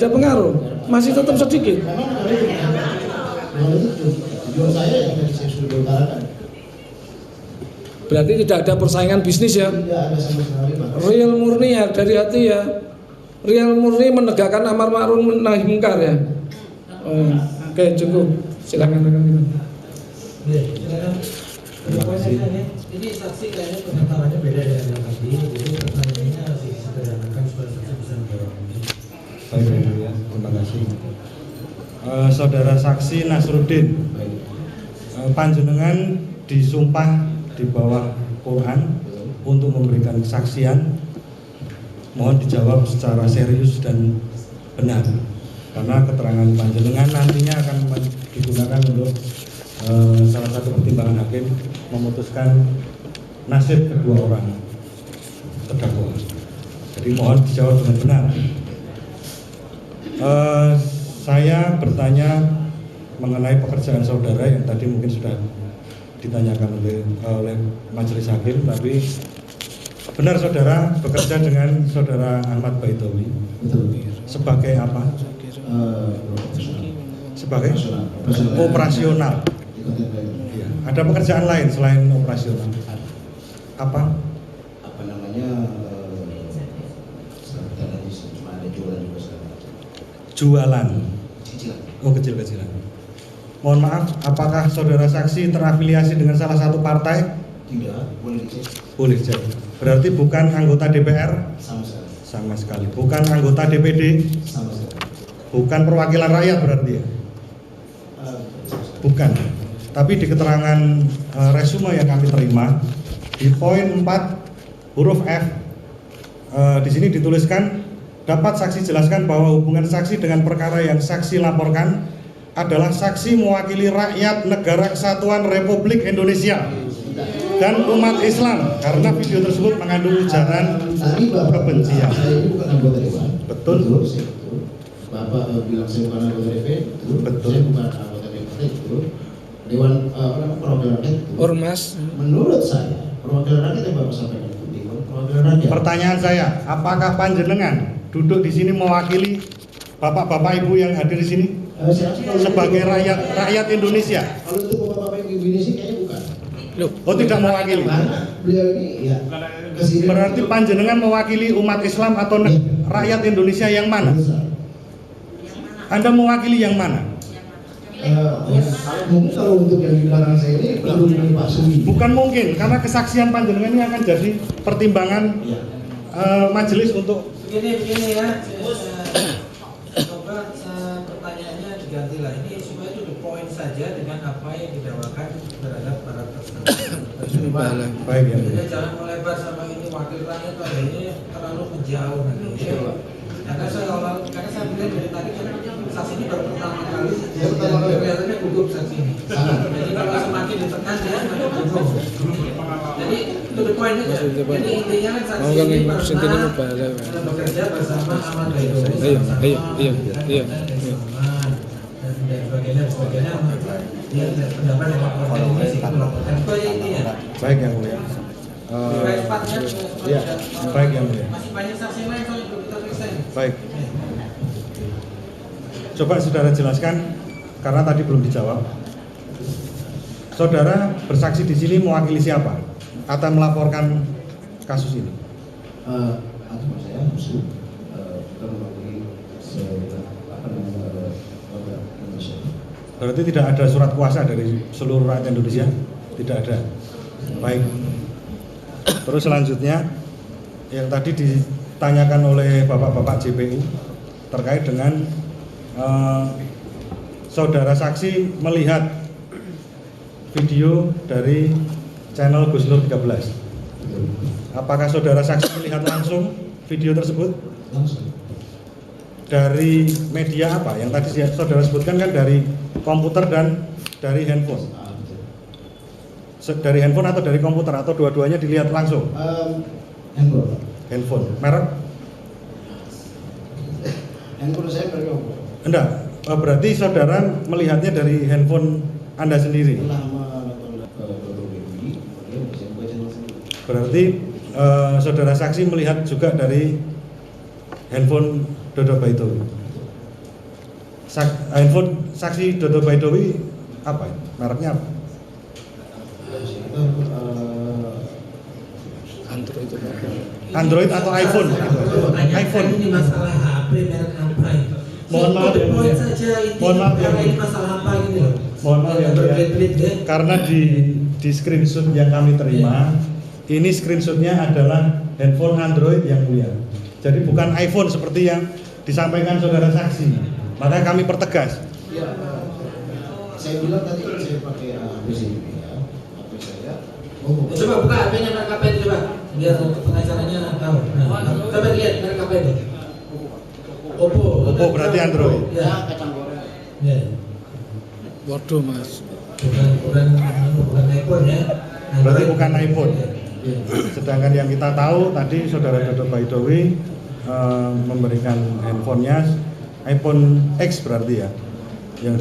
Ada pengaruh, masih tetap sedikit. Berarti tidak ada persaingan bisnis ya? Tidak ada sama sekali, Pak. Real murni ya, dari hati ya. Real murni menegakkan amar ma'ruf nahi munkar ya. Oke, cukup. Silakan rekan kita. Terima kasih. Ini saksi kayaknya pengantarannya beda dengan yang tadi. Jadi pertanyaannya masih sederhanakan supaya saksi bisa menjawab ini. Baik, ya. Terima kasih. Saudara saksi Nasruddin, panjenengan disumpah di bawah Quran untuk memberikan kesaksian. Mohon dijawab secara serius dan benar, karena keterangan panjenengan nantinya akan digunakan untuk salah satu pertimbangan hakim memutuskan nasib kedua orang terdakwa. Jadi mohon dijawab dengan benar. Saya bertanya mengenai pekerjaan saudara yang tadi mungkin sudah ditanyakan oleh majelis hakim, tapi benar saudara bekerja dengan saudara Ahmad Baitowi. Betul. Sebagai apa? Sebagai operasional. Iya. Ada pekerjaan lain selain operasional? Apa? Apa namanya? Ada jualan juga sekarang. Jualan. Cicilan. Oh, kecil-kecilan. Mohon maaf, apakah saudara saksi terafiliasi dengan salah satu partai? Tidak, boleh dicek. Boleh cek. Berarti bukan anggota DPR? Sama sekali. Sama sekali. Bukan anggota DPD? Sama sekali. Bukan perwakilan rakyat berarti ya? Bukan. Tapi di keterangan resume yang kami terima di poin 4 huruf F di sini dituliskan, dapat saksi jelaskan bahwa hubungan saksi dengan perkara yang saksi laporkan adalah saksi mewakili rakyat Negara Kesatuan Republik Indonesia dan umat Islam, karena video tersebut mengandung ujaran kebencian. Saya ini bukan anggota dewan. Betul. Betul. Bapak bilang saya bukan anggota DPR. Betul. Saya bukan anggota DPR. Betul. Dewan perwakilan rakyat. Ormas. Menurut saya perwakilan rakyat yang Bapak sampaikan itu Dewan perwakilan rakyat. Pertanyaan saya, apakah panjenengan duduk di sini mewakili bapak-bapak ibu yang hadir di sini sebagai rakyat Indonesia? Kalau untuk bapak-bapak ibu Indonesia kayaknya bukan. Loh, Oh, tidak mewakili. Karena beliau ini ya kesini. Berarti panjenengan mewakili umat Islam atau rakyat Indonesia yang mana? Anda mewakili yang mana? Mungkin kalau untuk yang di belakang saya ini perlu Pak Suwi. Bukan mungkin, karena kesaksian panjenengan ini akan jadi pertimbangan majelis untuk Begini ya, coba pertanyaannya diganti lah. Ini supaya itu the point saja dengan apa yang didakwakan terhadap para tersangka. baik ya. Jadi jangan melebar sama ini wakil rakyat pada ini terlalu menjauh nanti. Karena saya bilang dari tadi kan saksi ini baru pertama kali. Kelihatannya gugup saksi ini. Jadi kalau semakin ditekan dia semakin gugup. Jadi itu the point aja. Jadi intinya kan saksi ini pernah bekerja bersama Ahmad Baitowi. Iya. Dan sebagainya. Dia pendapat yang melaporkan ini sih melaporkan. Itu aja intinya. Baik yang mulia. Ya, baik yang mulia. Masih banyak saksi lain soal itu kita periksa ini. Baik. Coba saudara jelaskan, karena tadi belum dijawab. Saudara bersaksi di sini mewakili siapa? Atau melaporkan kasus ini? Atau saya musuh kita mewakili Indonesia. Berarti tidak ada surat kuasa dari seluruh rakyat Indonesia? Tidak ada. Baik. Terus selanjutnya yang tadi ditanyakan oleh bapak-bapak JPU terkait dengan saudara saksi melihat video dari channel Gus Nur 13. Apakah saudara saksi melihat langsung video tersebut? Langsung. Dari media apa? Yang tadi saudara sebutkan kan dari komputer dan dari handphone. Dari handphone atau dari komputer atau dua-duanya dilihat langsung? Handphone. Handphone. Merek? Handphone saya dari Oppo. Enggak. Berarti saudara melihatnya dari handphone Anda sendiri? Setelah melakukan ini, kemudian bisa membaca sendiri. Berarti saudara saksi melihat juga dari handphone Dodo Baitowi. handphone saksi Dodo Baidowi apa ya? Mereknya apa? Android itu. Android atau iPhone? iPhone. Ini masalah HP merek apa itu? Mohon maaf ya, Poin saja ini. mohon maaf ya, Ini masalah apa ini loh? Mohon maaf ya, Berbelit-belit ya. karena di screenshot yang kami terima, ini screenshotnya adalah handphone Android yang mulia. Jadi bukan iPhone seperti yang disampaikan saudara saksi. Makanya kami pertegas. Ya, saya bilang tadi saya pakai HP sendiri ya, HP saya. Coba buka HP-nya merek apa itu coba, biar pengacaranya tahu. Nah, coba lihat merek apa itu. Oppo berarti Android. Ya, ya. Waduh Mas. Bukan iPhone ya. Berarti bukan iPhone. Ya. Sedangkan yang kita tahu tadi saudara Dodo Baidowi memberikan handphonenya iPhone X berarti ya, yang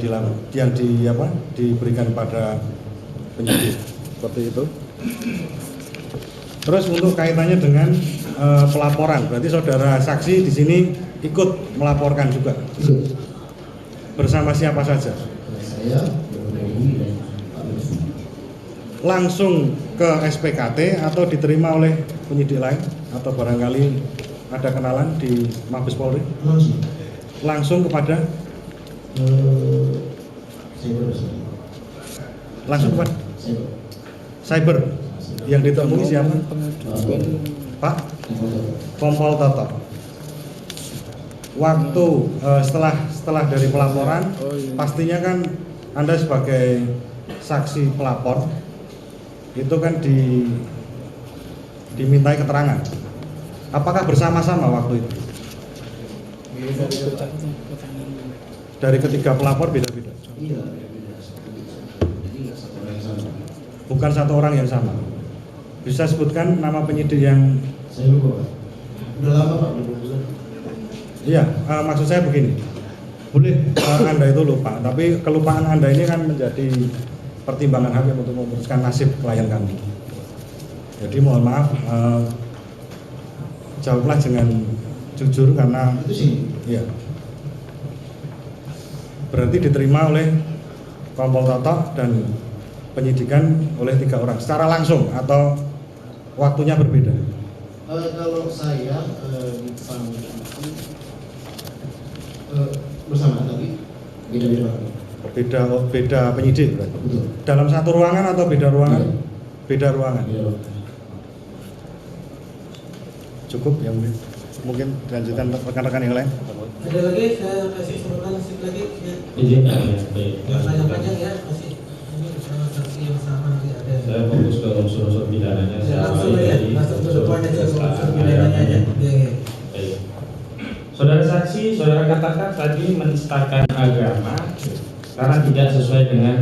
diberikan pada penyidik seperti itu. Terus untuk kaitannya dengan pelaporan, berarti saudara saksi di sini ikut melaporkan juga. Ikut. Bersama siapa saja? Saya, Dewi dan Pak Lutfi. Langsung ke SPKT atau diterima oleh penyidik lain atau barangkali ada kenalan di Mabes Polri? Langsung Kepada cyber. langsung kepada Cyber. cyber. Yang ditemui siapa? Pak Kompol Toto. Waktu setelah dari pelaporan, pastinya kan Anda sebagai saksi pelapor itu kan dimintai keterangan. Apakah bersama-sama waktu itu? Dari ketiga pelapor beda-beda. Iya, beda. Jadi nggak satu orang yang sama. Bukan satu orang yang sama. Bisa sebutkan nama penyidik yang? Saya lupa, Pak. Udah lama, Pak, udah bulan. Iya, maksud saya begini. Boleh Anda itu lupa, tapi kelupaan Anda ini kan menjadi pertimbangan hakim untuk memutuskan nasib klien kami. Jadi mohon maaf, jawablah dengan jujur karena Itu sih. iya. Berarti diterima oleh Kompol Toto dan penyidikan oleh 3 orang secara langsung atau waktunya berbeda? Kalau saya dipanggil itu bersamaan tapi beda-beda, Pak. Beda penyidik berarti. Betul. Dalam satu ruangan atau beda ruangan? Iya. Beda ruangan. Beda, Pak. Cukup ya mungkin dilanjutkan rekan-rekan yang lain. Ada lagi, saya kasih kesempatan sedikit lagi. Ya. Izin ya, baik. Jangan panjang-panjang ya, masih ini saksi yang sama nanti ada. Saya fokus ke unsur-unsur pidananya. Ya, langsung ya, langsung ke depan aja unsur pidananya aja. Ya. Baik. Saudara saksi, saudara katakan tadi menistakan agama karena tidak sesuai dengan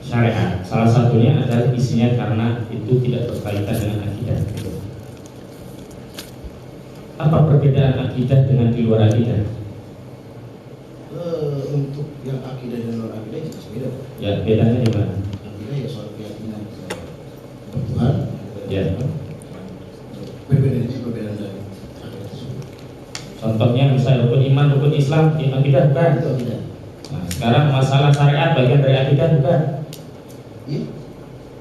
syariat. Salah satunya adalah isinya karena itu tidak berkaitan dengan akidah. Apa perbedaan akidah dengan di luar akidah? Untuk yang akidah dan non akidah jelas beda, Pak. Ya, bedanya di mana? Akidah ya soal keyakinan Tuhan. Ya. Perbedaannya perbedaan dari akidah tersebut. Contohnya misalnya rukun iman, rukun Islam, di akidah bukan? Itu akidah. Nah, sekarang masalah syariat bagian dari akidah bukan? Iya.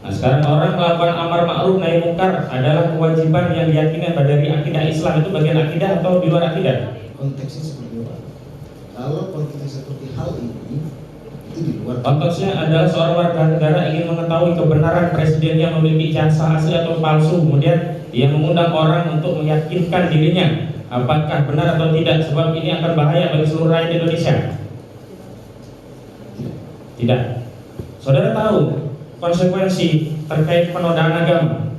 Nah, sekarang orang melakukan amar ma'ruf nahi mungkar adalah kewajiban yang diyakini dari akidah Islam, itu bagian akidah atau di luar akidah? Konteksnya seperti apa? Kalau konteksnya seperti hal ini itu di luar. Konteksnya adalah seorang warga negara ingin mengetahui kebenaran presiden yang memiliki jasa asli atau palsu, kemudian ia mengundang orang untuk meyakinkan dirinya apakah benar atau tidak, sebab ini akan bahaya bagi seluruh rakyat Indonesia. Tidak. Saudara tahu konsekuensi terkait penodaan agama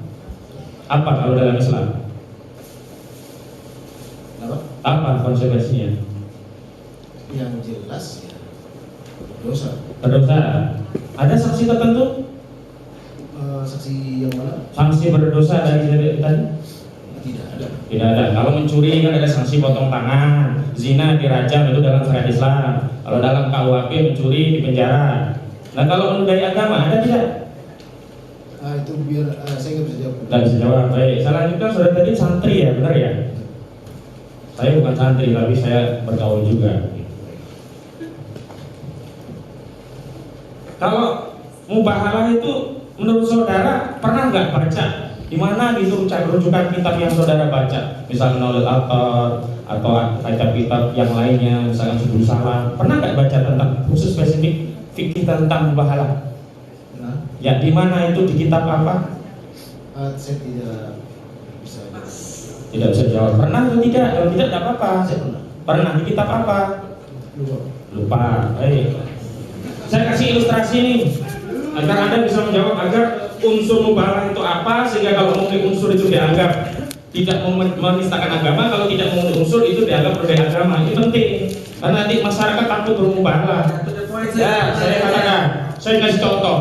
apa kalau dalam Islam? Apa konsekuensinya? Yang jelas ya dosa. Berdosa. Ada sanksi tertentu? Saksi yang mana? Sanksi berdosa dari tadi? Tidak ada. Tidak ada. Kalau mencuri kan ada sanksi potong tangan, zina dirajam, itu dalam syariat Islam. Kalau dalam KUHP mencuri dipenjara. Nah, kalau menodai agama ada tidak? Itu biar saya nggak bisa jawab. Nggak bisa jawab. Baik. Saya lanjutkan, saudara tadi santri ya, benar ya? Saya bukan santri, tapi saya bergaul juga. Kalau mubahalah itu menurut saudara pernah nggak baca di mana gitu rujukan kitab yang saudara baca, misalnya Naulil Autor atau kitab-kitab yang lainnya, misalnya Subul Salam, pernah nggak baca tentang khusus spesifik fikih tentang mubahalah? Nah, Ya di mana itu, di kitab apa? saya tidak bisa. Tidak bisa jawab. Pernah atau tidak? Kalau tidak apa-apa. Saya pernah. Pernah di kitab apa? Lupa. Baik. Saya kasih ilustrasi nih agar Anda bisa menjawab, agar unsur mubahalah itu apa, sehingga kalau mungkin unsur itu dianggap tidak menistakan agama, kalau tidak memenuhi unsur itu dianggap berbeda agama. Ini penting karena nanti masyarakat takut bermubahalah. Ya, saya katakan, saya kasih contoh.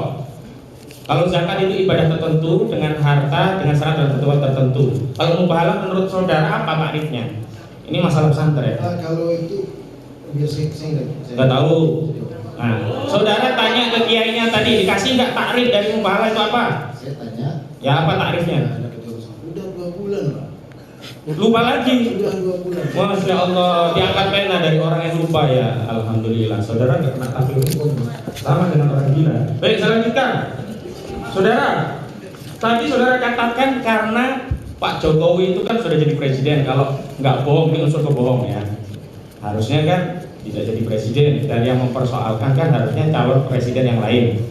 Kalau zakat itu ibadah tertentu dengan harta, dengan syarat dan ketentuan tertentu. Kalau mubahalah menurut saudara apa takrifnya? Ini masalah pesantren. Kalau itu biar saya Nggak tahu. Nah, saudara tanya ke kiainya tadi, dikasih nggak takrif dari mubahalah itu apa? Saya tanya. Ya apa takrifnya? Udah 2 bulan Pak. Lupa lagi. Udah 2 bulan. Masya Allah, diangkat pena dari orang yang lupa ya. Alhamdulillah, saudara nggak kena takrif hukum, sama dengan orang gila. Baik, saya lanjutkan. Saudara, tadi saudara katakan karena Pak Jokowi itu kan sudah jadi presiden. Kalau nggak bohong, ini unsur kebohong ya. Harusnya kan tidak jadi presiden, dan yang mempersoalkan kan harusnya calon presiden yang lain.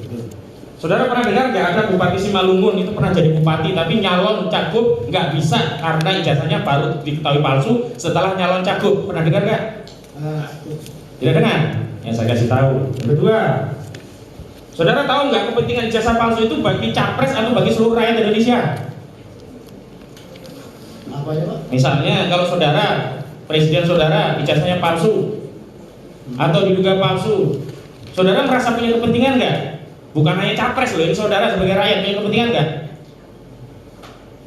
Saudara pernah dengar nggak ada Bupati Simalungun itu pernah jadi bupati tapi nyalon cagup nggak bisa karena ijazahnya baru diketahui palsu setelah nyalon cagup? Pernah dengar nggak? Tidak dengar? Yang saya kasih tahu. Yang kedua, saudara tahu nggak kepentingan ijazah palsu itu bagi capres atau bagi seluruh rakyat Indonesia? Apa ya Pak? Misalnya kalau saudara, presiden saudara ijazahnya palsu atau diduga palsu, saudara merasa punya kepentingan nggak? Bukan hanya capres loh, ini saudara sebagai rakyat punya kepentingan nggak?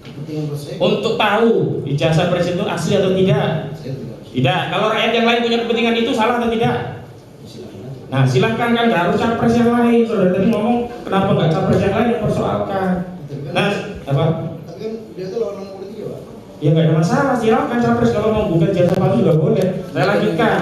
Kepentingan buat saya. Untuk tahu ijazah presiden itu asli atau tidak? Saya tidak. Tidak. Kalau rakyat yang lain punya kepentingan itu salah atau tidak? Silakan. Nah silahkan, kan nggak harus capres yang lain. Saudara tadi ngomong kenapa nggak capres yang lain yang persoalkan? Nah apa? Tapi kan dia itu lawan politik ya Pak. Ya nggak ada masalah, silakan capres kalau mau bukan ijazah palsu juga boleh. Saya lanjutkan.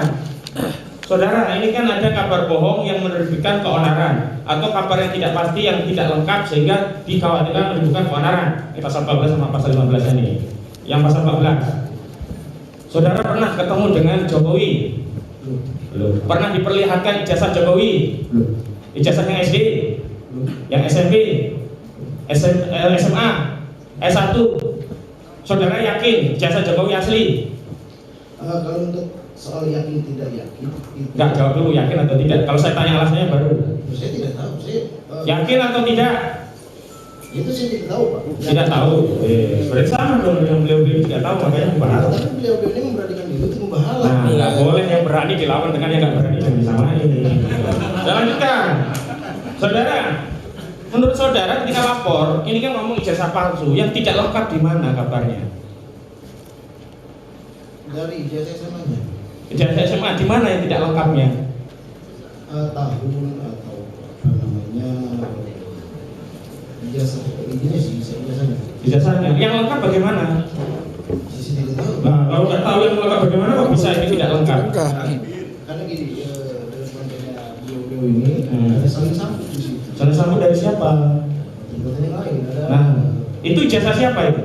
Saudara, ini kan ada kabar bohong yang menerbitkan keonaran atau kabar yang tidak pasti, yang tidak lengkap sehingga dikhawatirkan menimbulkan keonaran. Ini pasal 14 sama pasal 15 ini. Yang pasal 14. Saudara pernah ketemu dengan Jokowi? Belum. Pernah diperlihatkan ijazah Jokowi? Belum. Ijazahnya SD? Belum. Yang SMP? SMA? S1? Saudara yakin ijazah Jokowi asli? Kalau untuk soal yakin tidak yakin, Enggak, jawab dulu yakin atau tidak. Kalau saya tanya alasannya baru. saya tidak tahu. Saya Yakin atau tidak? itu saya tidak tahu Pak. Tidak tahu. Berarti sama dong dengan beliau-beliau tidak tahu, makanya mubahalah. Tapi beliau-beliau ini memberanikan diri untuk membahalah. Nah, nggak boleh yang berani dilawan dengan yang nggak berani dan disamain. Saya lanjutkan. Saudara, menurut saudara ketika lapor, ini kan ngomong ijazah palsu, yang tidak lengkap di mana kabarnya? Dari ijazah SMA-nya. Ijazah SMA di mana yang tidak lengkapnya? Tahun atau apa namanya, ijazah ini sih ijazahnya. Ijazahnya. Yang lengkap bagaimana? Saya tidak tahu. Nah, kalau nggak tahu yang lengkap bagaimana, kok bisa ini tidak lengkap? Karena gini, dari kontennya beliau ini ada saling sambut di situ. Salah sambut dari siapa? Konten yang lain ada. Nah, itu ijazah siapa itu?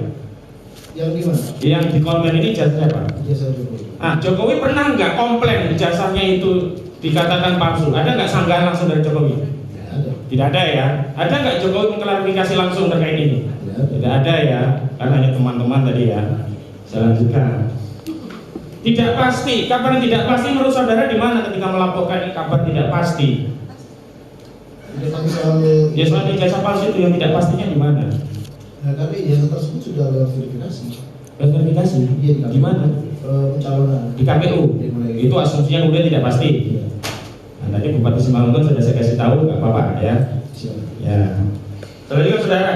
Yang di mana? Yang di konten ini ijazah siapa? Ijazah Jokowi. Nah, Jokowi pernah nggak komplain ijazahnya itu dikatakan palsu? Ada nggak sanggahan langsung dari Jokowi? Tidak ada. Tidak ada ya. Ada nggak Jokowi mengklarifikasi langsung terkait ini? Tidak ada ya. Kan hanya teman-teman tadi ya. Saya lanjutkan. Tidak pasti. Kabar yang tidak pasti menurut saudara di mana ketika melaporkan ini kabar tidak pasti? Tidak tahu soal. Ya soal ijazah palsu itu yang tidak pastinya di mana? Nah, tapi ijazah tersebut sudah lewat verifikasi. Verifikasi? Iya, Di mana? Pencalonan. Di KPU. Itu asumsinya kemudian tidak pasti. Nah, tadi Bupati Simalungun sudah saya kasih tahu, nggak apa-apa ya. Ya. Selanjutnya saudara.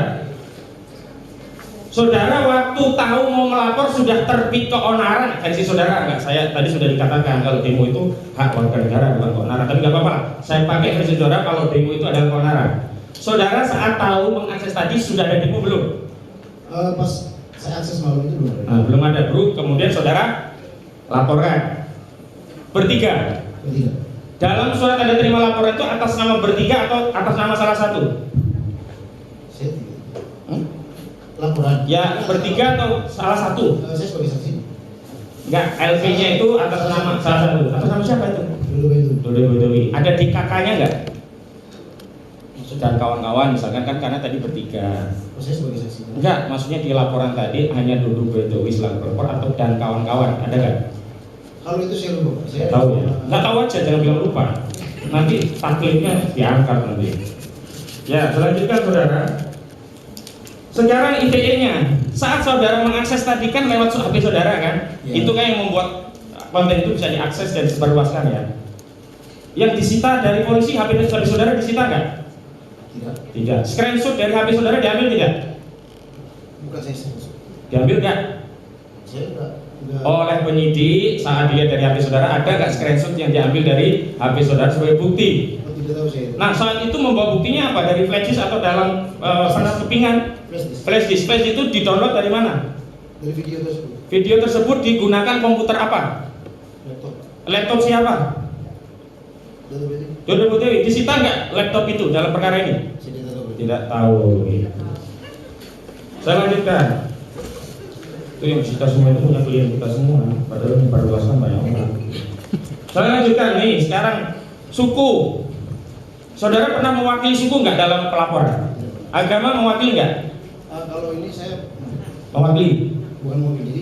Saudara waktu tahu mau melapor sudah terbit keonaran. Versi saudara nggak? Saya tadi sudah dikatakan kalau demo itu hak warga negara bukan keonaran. Tapi nggak apa-apa. Saya pakai versi saudara kalau demo itu adalah keonaran. Saudara saat tahu mengakses tadi sudah ada demo belum? Pas saya akses malam itu belum ada. Nah, belum ada bro. Kemudian saudara laporkan bertiga. Ketiga. Dalam surat tanda terima laporan itu atas nama bertiga atau atas nama salah satu? Saya tidak. Laporan. Ya, bertiga atau salah satu? Saya sebagai saksi. Enggak, LV-nya itu atas nama salah satu. Atas nama siapa itu? Dulu. Dodo. Ada di kakaknya enggak? Dan kawan-kawan misalkan kan karena tadi bertiga. Saya sebagai saksi. Enggak, maksudnya di laporan tadi hanya Dodo Bedowi selaku pelapor atau dan kawan-kawan, ada enggak? Kalau itu saya lupa. Saya Tahu ya? Enggak tahu aja, jangan bilang lupa. Nanti taklifnya diangkat nanti. Ya, selanjutnya saudara. Sekarang ITE-nya, saat saudara mengakses tadi kan lewat HP saudara kan, Ya. itu kan yang membuat konten itu bisa diakses dan disebarluaskan ya. Yang disita dari polisi HP saudara disita nggak? tidak. Tidak. Screenshot dari HP saudara diambil tidak? Bukan saya saksi. Diambil nggak? Saya enggak. Oleh penyidik saat dilihat dari HP saudara ada nggak screenshot yang diambil dari HP saudara sebagai bukti? Oh, tidak tahu saya. Nah saat itu membawa buktinya apa? Dari flash disk atau dalam kepingan? Flash disk. Flash disk itu didownload dari mana? Dari video tersebut. Video tersebut digunakan komputer apa? Laptop. Laptop siapa? Dodo Bedowi. Dodo Bedowi. Disita nggak laptop itu dalam perkara ini? Saya tidak tahu. Tidak tahu. Saya lanjutkan. Itu yang disita semua itu punya klien kita semua. Padahal diperluaskan banyak orang. Saya lanjutkan nih. Sekarang suku. Saudara pernah mewakili suku nggak dalam pelaporan? Agama mewakili nggak? Kalau ini saya Mewakili. bukan mungkin. Jadi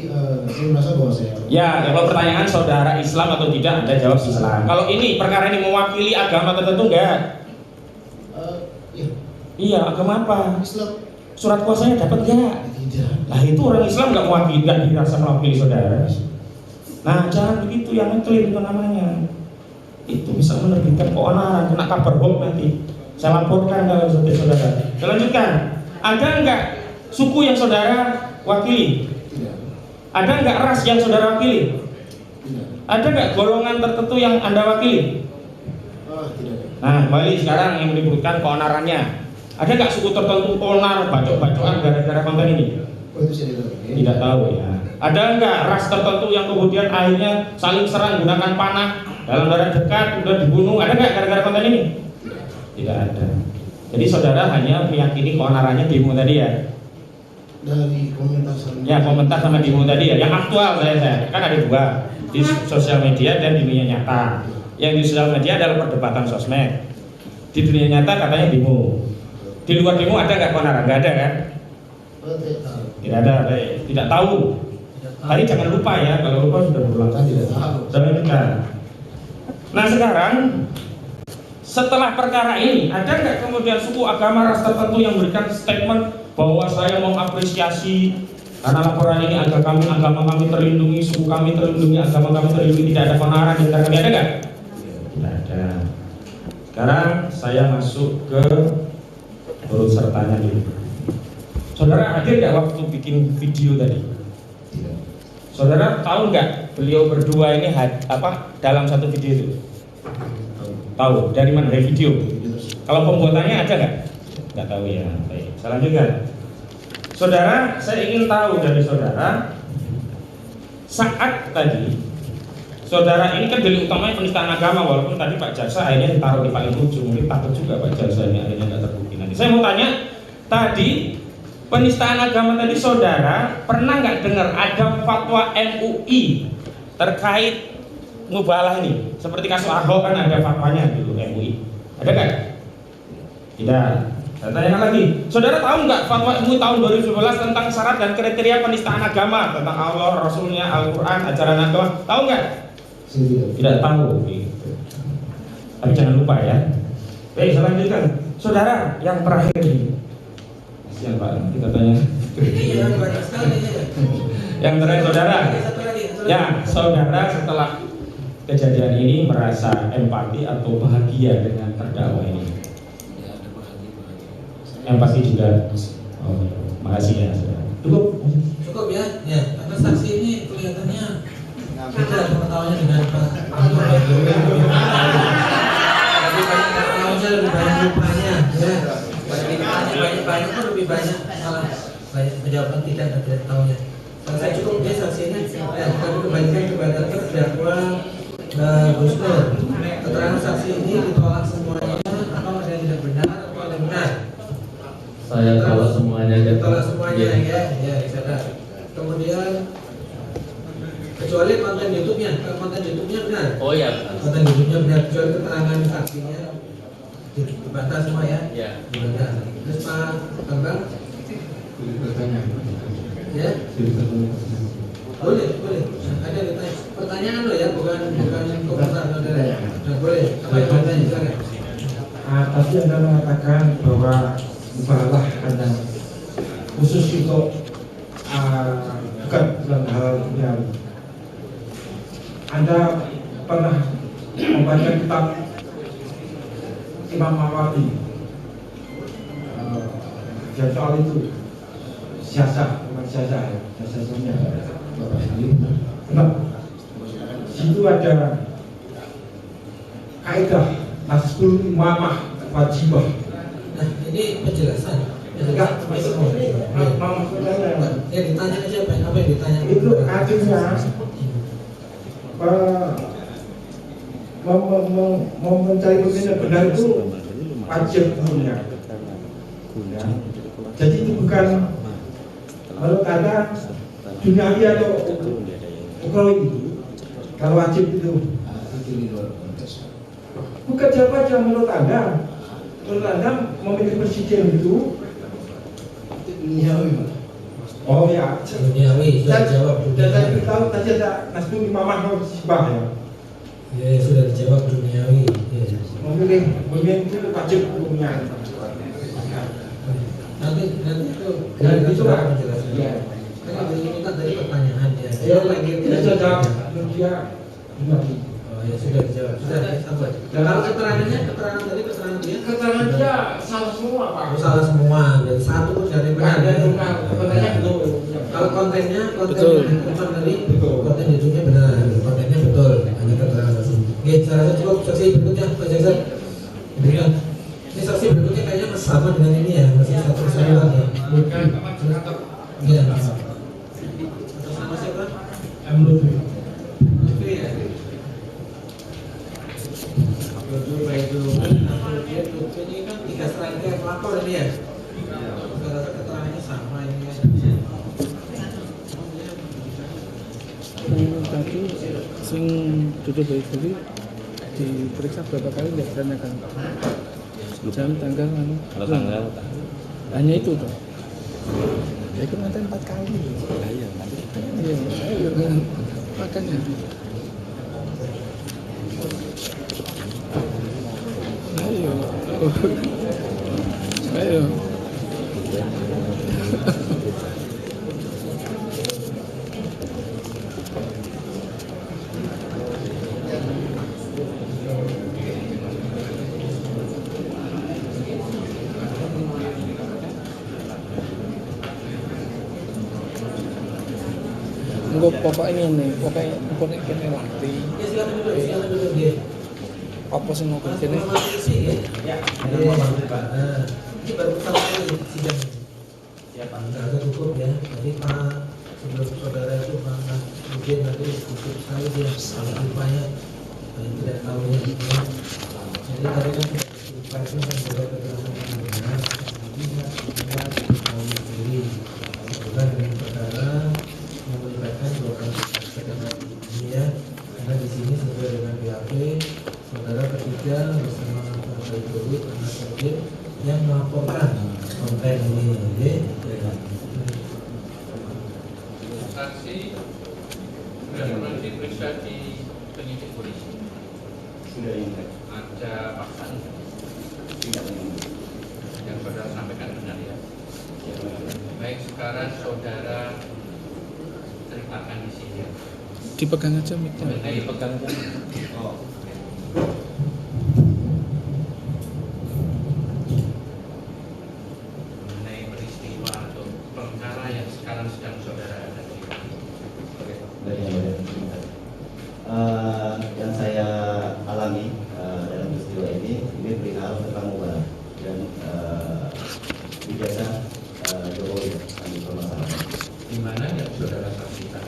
saya merasa bahwa saya. Ya, kalau pertanyaan saudara Islam atau tidak, Anda jawab Islam. Kalau ini perkara ini mewakili agama tertentu enggak? Iya. Iya, agama apa? Islam. Surat kuasanya dapat enggak? Tidak. Lah itu orang Islam nggak mewakili, nggak dirasa mewakili saudara. Nah, jangan begitu, yang ngeklaim itu namanya. Itu bisa menerbitkan keonaran, kena kabar hoax nanti. Saya laporkan kalau sampai saudara. Saya lanjutkan. Ada enggak suku yang saudara wakili? Tidak. Ada enggak ras yang saudara wakili? Tidak. Ada enggak golongan tertentu yang Anda wakili? Tidak. Nah, kembali sekarang yang menimbulkan keonarannya. Ada nggak suku tertentu onar, bacok-bacokan gara-gara konten ini? Oh, itu saya tidak tahu. Tidak tahu ya. Ada nggak ras tertentu yang kemudian akhirnya saling serang gunakan panah dalam daerah dekat, sudah dibunuh? Ada nggak gara-gara konten ini? Tidak ada. Jadi saudara hanya meyakini keonarannya demo tadi ya? Dari komentar sama. Ya, komentar sama demo tadi ya. Yang aktual saya kan ada dua, di sosial media dan di dunia nyata. Yang di sosial media adalah perdebatan sosmed. Di dunia nyata katanya demo. Di luar demo ada nggak keonaran? Nggak ada kan? Tidak ada, tidak tahu. Tadi jangan lupa ya, kalau lupa sudah berulang kali. Tidak tahu. Nah sekarang setelah perkara ini ada nggak kemudian suku agama ras tertentu yang memberikan statement bahwa saya mau apresiasi karena laporan ini agama kami terlindungi, suku kami terlindungi, agama kami terlindungi, tidak ada keonaran di antara kami, ada nggak? Tidak ada. Sekarang saya masuk ke turut sertanya dulu. Saudara hadir nggak waktu bikin video tadi? Tidak. Saudara tahu nggak beliau berdua ini dalam satu video itu? Tahu dari mana? Dari video. Kalau pembuatannya ada nggak? Nggak tahu ya. Baik. Saya lanjutkan. Saudara, saya ingin tahu dari saudara saat tadi saudara ini kan delik utamanya penistaan agama, walaupun tadi Pak Jaksa akhirnya ditaruh di paling ujung, mungkin takut juga Pak Jaksa ini akhirnya nggak terbukti nanti. Saya mau tanya tadi penistaan agama tadi saudara pernah nggak dengar ada fatwa MUI terkait mubalah ini? Seperti kasus Ahok kan ada fatwanya dulu MUI. Ada nggak? Tidak. Saya tanyakan lagi, saudara tahu nggak fatwa MUI tahun 2012 tentang syarat dan kriteria penistaan agama, tentang Allah, Rasulnya, Al-Quran, ajaran agama? Tahu nggak? Tidak tahu. Gitu. Tapi jangan lupa ya. Baik, saya lanjutkan. Saudara, yang terakhir ini. Kasihan Pak, kita tanya. Iya, banyak sekali. Yang terakhir saudara. Satu lagi. Ya, saudara setelah kejadian ini merasa empati atau bahagia dengan terdakwa ini? Ya, ada bahagia. Empati juga. Oh, makasih ya saudara. Cukup. Cukup ya. Ya, karena saksi ini kelihatannya beda pengetahuannya dengan Pak Ahmad Bedowi. Lebih banyak pengetahuannya, lebih banyak lupanya. Ya, banyak pun lebih banyak salah. Banyak penjawaban tidak ada tahunya. Saya cukup ya saksi ini. Ya, kami kembalikan kepada terdakwa Gus Nur, keterangan saksi ini ditolak semuanya atau ada yang tidak benar atau ada yang benar? Saya tolak semuanya. Ditolak semuanya ya, sadar. Kemudian kecuali konten YouTube-nya, konten YouTube-nya benar. Oh ya. Konten YouTube-nya benar, kecuali keterangan saksinya dibantah semua ya. Ya. Benar. Terus Pak Bambang? Ya. Boleh. Ada ditanya. Pertanyaan lo ya, bukan komentar saudara ya. Nah, boleh. Apa yang mau tanya? Silakan. Tadi Anda mengatakan bahwa mubalah Anda khusus untuk bukan dalam hal yang Anda pernah membaca kitab Imam Mawardi soal itu siasah, bukan siasah ya, siasahnya. Nah, situ ada kaidah Nasbul Imamah Wajibah. Nah, ini penjelasan. Enggak, Ya ditanya aja apa yang ditanya. itu artinya mencari pemimpin yang benar itu wajib punya. Ya. Jadi itu bukan menurut Anda duniawi atau ukhrawi. Kalau wajib itu bukan siapa yang menurut Anda memilih presiden itu duniawi. oh ya Duniawi sudah dijawab. dan tadi tahu tadi ada Nasbul Imamah Wajibah ya. Ya sudah dijawab duniawi. Ya. Memilih pemimpin itu wajib punya. Nanti itu Dan itu lah penjelasan. ya. Kan ini kan tadi pertanyaan ya. Ya lagi tidak jawab dia duniawi. Oh ya sudah dijawab. Sudah sampai. Dan kalau keterangan dia Keterangan dia salah semua Pak. salah semua. Dari satu pun dari benar. Ada benar. Pertanyaan betul. Kalau konten Betul. tadi Betul. konten YouTube-nya benar, kontennya betul, hanya keterangan saksi. Oke, saya rasa cukup saksi berikutnya Pak Jaksa. Berikan. Ini saksi berikutnya kayaknya masih sama dengan ini ya, masih satu kesalahan ya. Bukan Iya. Atas nama siapa? Lutfi. Lutfi ya. Lutfi ini kan 3 serangkaian pelapor ini ya. Saya rasa keterangannya sama ini ya. Tadi sing duduk dari tadi diperiksa berapa kali nggak ditanyakan jam tanggal mana? Tanggal Hanya itu tuh. Ya itu nanti 4 kali. Iya nanti. Iya makanya. Ayo. Enggak pokoknya ini, pokoknya kene latih. Ya silakan dulu dia. Apa sih mau kene? Ya. Nah, ini baru pertama kali sidang. Ya Pak, nggak ada hukum ya. Jadi Pak sebelum saudara itu Pak mungkin nanti cukup sekali dia lupanya tidak tahu ya. Jadi tadi kan lupa itu kan sudah keterangan benar. Tidak tahu sendiri. Bukan dengan perkara melibatkan 2 kali keterangan ini ya. Karena di sini sesuai dengan BAP saudara ketiga bersama Pak Ibu karena Sabit yang melaporkan konten ini. Saksi sudah pernah diperiksa di penyidik polisi. Sudah ini. Ada paksaan yang saudara sampaikan benar ya. Baik, sekarang saudara ceritakan di sini. Dipegang aja mic-nya. Dipegang. Oh. Mengenai peristiwa atau perkara yang sekarang sedang saudara hadapi. Yang saya alami dalam peristiwa ini perihal tentang mubalah dan ijazah Jokowi kami permasalahan. Di mana yang saudara saksikan?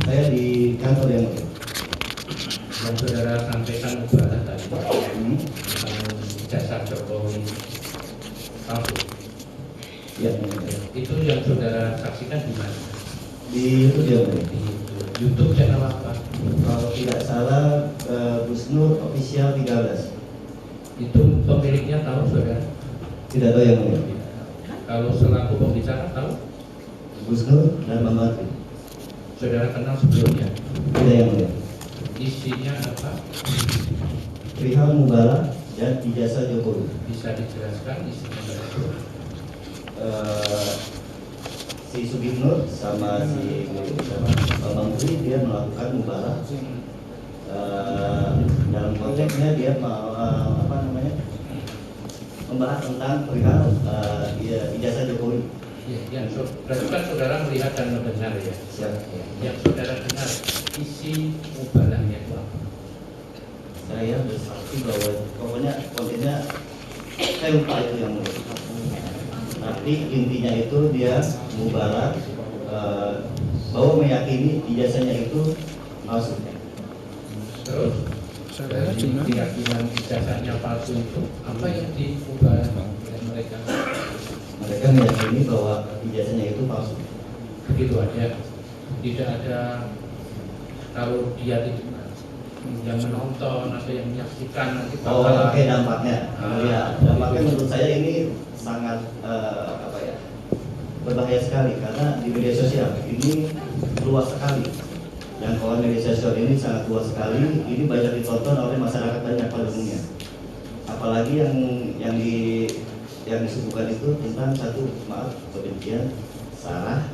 Saya di kantor yang saudara sampaikan mubarak tadi tentang jasa Jokowi palsu. Ya, Itu yang saudara saksikan di mana? di itu dia. Di YouTube channel apa? Kalau tidak salah Gus Nur Official 13. Itu pemiliknya tahu saudara? Tidak tahu yang mulia. Kalau selaku pembicara tahu? Gus Nur dan Mama Tri. Saudara kenal sebelumnya? Tidak yang mulia. Isinya apa? Perihal mubarak dan ijazah Jokowi. Bisa dijelaskan isinya berapa? Si Sugibnur sama si Bambang Tri dia melakukan mubarak. Dalam konteksnya dia membahas tentang perihal ijazah Jokowi. Ya, berarti kan saudara melihat dan mendengar ya. Siap. Yang saudara dengar isi mubaraknya itu apa? Saya bersaksi bahwa pokoknya kontennya saya lupa itu yang mulia. Tapi intinya itu dia mubarak bahwa meyakini ijazahnya itu palsu. Terus dari keyakinan ijazahnya palsu itu apa yang dimubarak oleh mereka? Mereka meyakini bahwa ijazahnya itu palsu. Begitu aja. Tidak ada kalau dia tidak yang menonton atau yang menyaksikan nanti Oh, bakal oke, dampaknya. Ya, dampaknya menurut saya ini sangat berbahaya sekali karena di media sosial ini luas sekali. Jangkauan media sosial ini sangat luas sekali. Ini banyak ditonton oleh masyarakat banyak pada umumnya. Apalagi yang disebutkan itu tentang satu kebencian, sarah,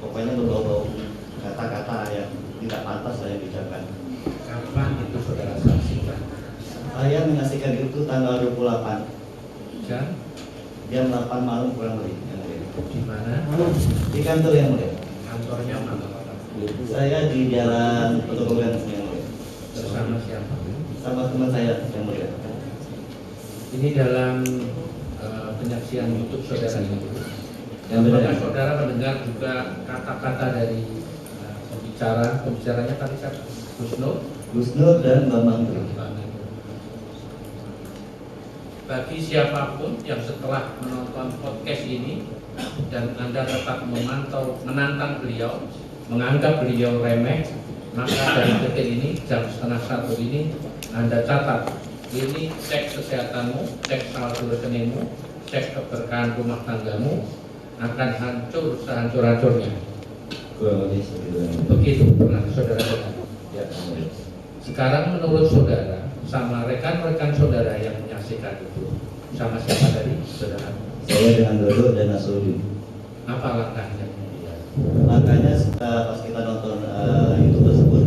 pokoknya berbau-bau kata-kata yang tidak pantas saya bicarakan. Kapan itu saudara saksikan? Saya menyaksikan itu tanggal 28 jam 8 malam kurang lebih. Di mana? Di kantor yang mulia. Kantornya mana? Saya di Jalan Petugas yang mulia. Bersama siapa? Sama teman saya yang mulia. Ini dalam penyaksian YouTube saudara ini. Yang benar. Apakah saudara mendengar juga kata-kata dari pembicaranya tadi siapa? Gus Nur dan Bambang Tri. Bagi siapapun yang setelah menonton podcast ini dan Anda tetap menantang beliau, menganggap beliau remeh, maka dari detik ini jam 12:30 ini Anda catat, ini cek kesehatanmu, cek saldo rekeningmu, cek keberkahan rumah tanggamu akan hancur sehancur-hancurnya. Kurang lebih seperti itu. Begitu pernah saudara dengar. Ya, Sekarang menurut saudara sama rekan-rekan saudara yang menyaksikan itu sama siapa tadi saudara? saya dengan Dodo dan Nasruddin. Apa langkahnya? Makanya pas kita nonton YouTube tersebut,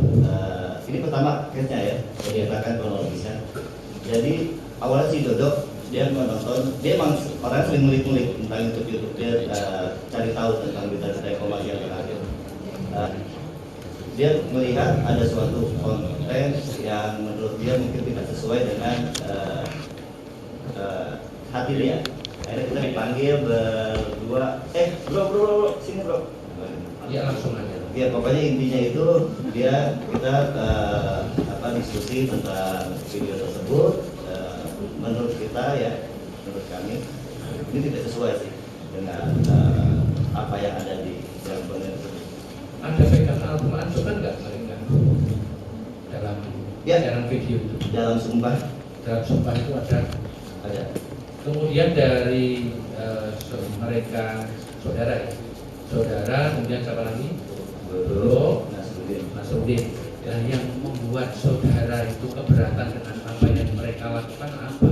ini pertama case-nya ya, diceritakan kronologisnya. Jadi awalnya si Dodo dia menonton, dia emang orang sering ngulik-ngulik tentang YouTube, dia cari tahu tentang berita-berita informasi yang terakhir. Dia melihat ada suatu konten yang menurut dia mungkin tidak sesuai dengan hati dia. Akhirnya kita dipanggil berdua, bro, sini bro. Ya langsung aja. Ya pokoknya intinya itu kita diskusi tentang video tersebut. Menurut kita ya, menurut kami ini tidak sesuai sih dengan apa yang ada di dalam konten tersebut. Ada pegang Al-Quran juga nggak mereka dalam dalam video itu? Dalam sumpah itu ada. Kemudian dari mereka saudara kemudian siapa lagi? Dodo, Nasruddin. Dan yang membuat saudara itu keberatan dengan apa yang mereka lakukan apa?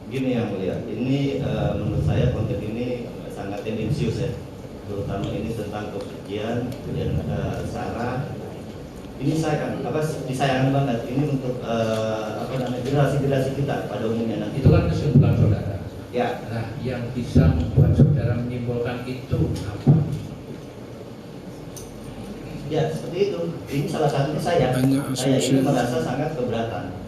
Gini yang mulia, ini menurut saya konten ini sangat tendensius ya, terutama ini tentang kebencian dan sara. Ini disayangkan banget. Ini untuk generasi kita pada umumnya nanti. Itu kan kesimpulan saudara. Ya. Nah, yang bisa membuat saudara menyimpulkan itu apa? Ya seperti itu. Ini salah satunya saya ini merasa sangat keberatan.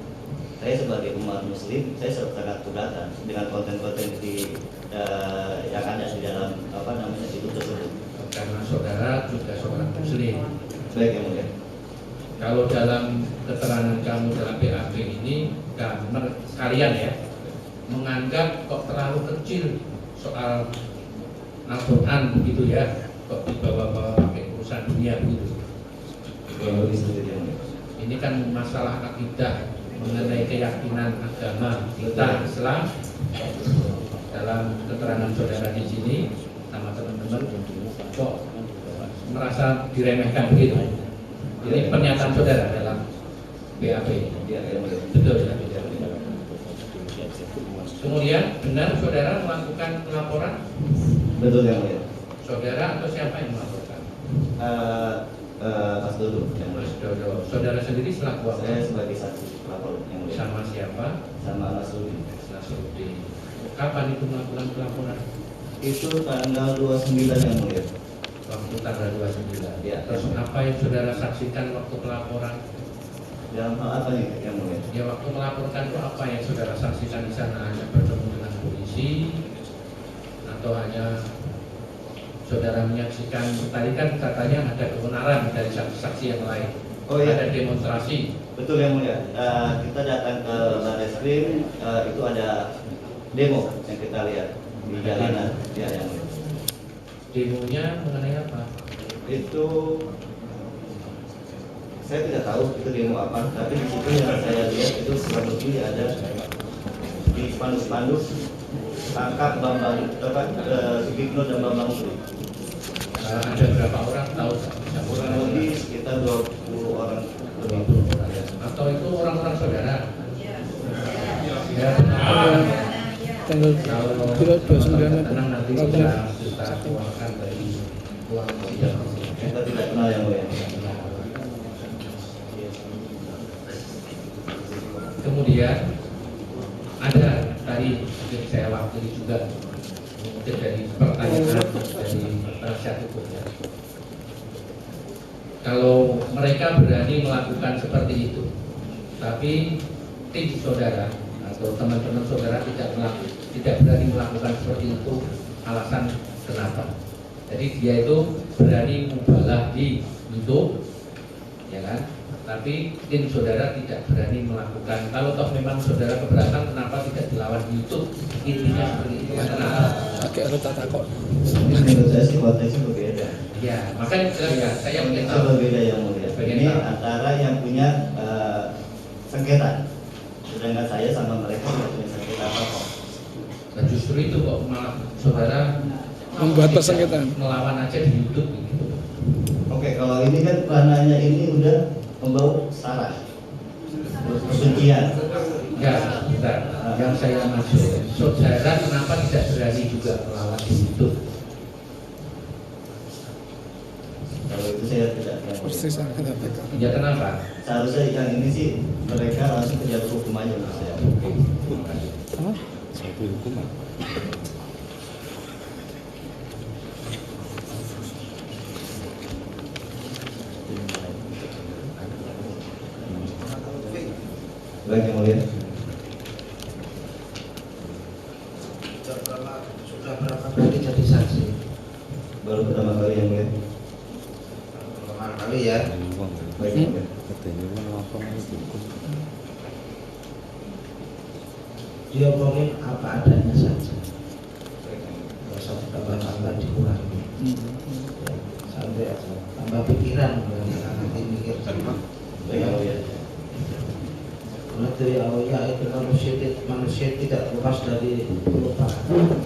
Saya sebagai umat Muslim, saya sangat keberatan dengan konten-konten yang ada di dalam itu tersebut. Karena saudara juga seorang Muslim. Baik yang mulia. kalau dalam keterangan kamu dalam BAP ini kalian ya menganggap kok terlalu kecil soal Al-Quran begitu ya, kok dibawa-bawa pakai urusan dunia begitu. Ini kan masalah akidah mengenai keyakinan agama kita Islam. Dalam keterangan saudara di sini sama teman-teman kok merasa diremehkan begitu. Ini pernyataan saudara dalam BAP. Betul ya. Kemudian benar saudara melakukan pelaporan? Betul yang mulia. Saudara atau siapa yang melaporkan? Mas Dodo. Mas Dodo. Saudara sendiri selaku apa? Saya sebagai saksi pelapor yang mulia. Sama siapa? Sama Nasruddin. Nasruddin. Kapan itu melakukan pelaporan? Itu tanggal 29 yang mulia. Waktu tanggal 29. Ya. Terus apa yang saudara saksikan waktu pelaporan? Dalam hal apa nih yang mulia? Ya waktu melaporkan itu apa yang saudara saksikan di sana? Hanya bertemu dengan polisi atau hanya saudara menyaksikan? Tadi kan katanya ada kebenaran dari saksi-saksi yang lain. Oh iya. Ada demonstrasi. Betul yang mulia. Kita datang ke Barreskrim, itu ada demo yang kita lihat di jalanan. Ya yang mulia. Demonya mengenai apa? Itu saya tidak tahu itu demo apa, tapi di situ yang saya lihat itu kurang lebih ada di spanduk-spanduk tangkap Bambang Sugikno dan Bambang Usri. Ada berapa orang tahu? Kurang lebih sekitar 20 orang lebih. Atau itu orang-orang saudara? Ya. Tanggal Kalau 29 tenang nanti kita keluarkan dari uang sidang. Kita tidak kenal yang mulia. Kemudian ada tadi saya wakili juga mungkin dari pertanyaan dari penasihat hukumnya. Kalau mereka berani melakukan seperti itu, tapi tim saudara atau teman-teman saudara tidak berani melakukan seperti itu, alasan kenapa? Jadi dia itu berani mubalah di YouTube, ya kan? Tapi tim saudara tidak berani melakukan. Kalau toh memang saudara keberatan, kenapa tidak dilawan di YouTube? Intinya seperti itu. Kenapa? Oke, harus tak takut. Menurut saya sih konteksnya berbeda. Ya, makanya jelas saya ingin Konteksnya tahu. berbeda yang mulia. Ini antara yang punya sengketa, sedangkan saya sama mereka tidak punya sengketa apa-apa. Nah, justru itu kok malah saudara Membuat persengketaan. melawan aja di YouTube gitu. Oke, kalau ini kan ranahnya ini udah membawa sara, kebencian. Enggak, bentar. Yang saya maksud, saudara kenapa tidak berani juga melawan di YouTube? Kalau itu saya tidak yang mulia. Persis saya katakan. Ya kenapa? Seharusnya yang ini sih mereka langsung kerja hukum aja menurut saya. Hah? Baik yang mulia. Sudah berapa kali jadi saksi? Baru pertama kali yang mulia. Pertama kali ya. Baik yang mulia. Dia ngomongin apa adanya saja. Gak usah tambah-tambah dikurangi. Ya, sampai tambah pikiran nanti mikir. Baik yang mulia. Menurut ya itu manusia tidak lepas dari perubahan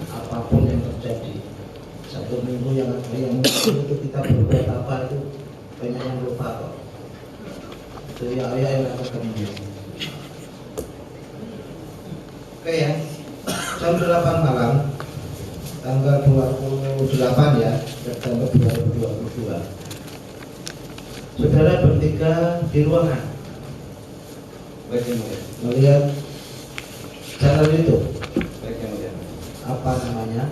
apapun yang terjadi. Satu minggu yang itu kita berbuat apa itu banyak yang lupa kok. Itu ya yang akan ketemu. Oke ya, jam 8 malam tanggal 28 ya September 2022. Saudara bertiga di ruangan. Baik yang mulia. Melihat channel YouTube. Baik yang mulia. Apa namanya?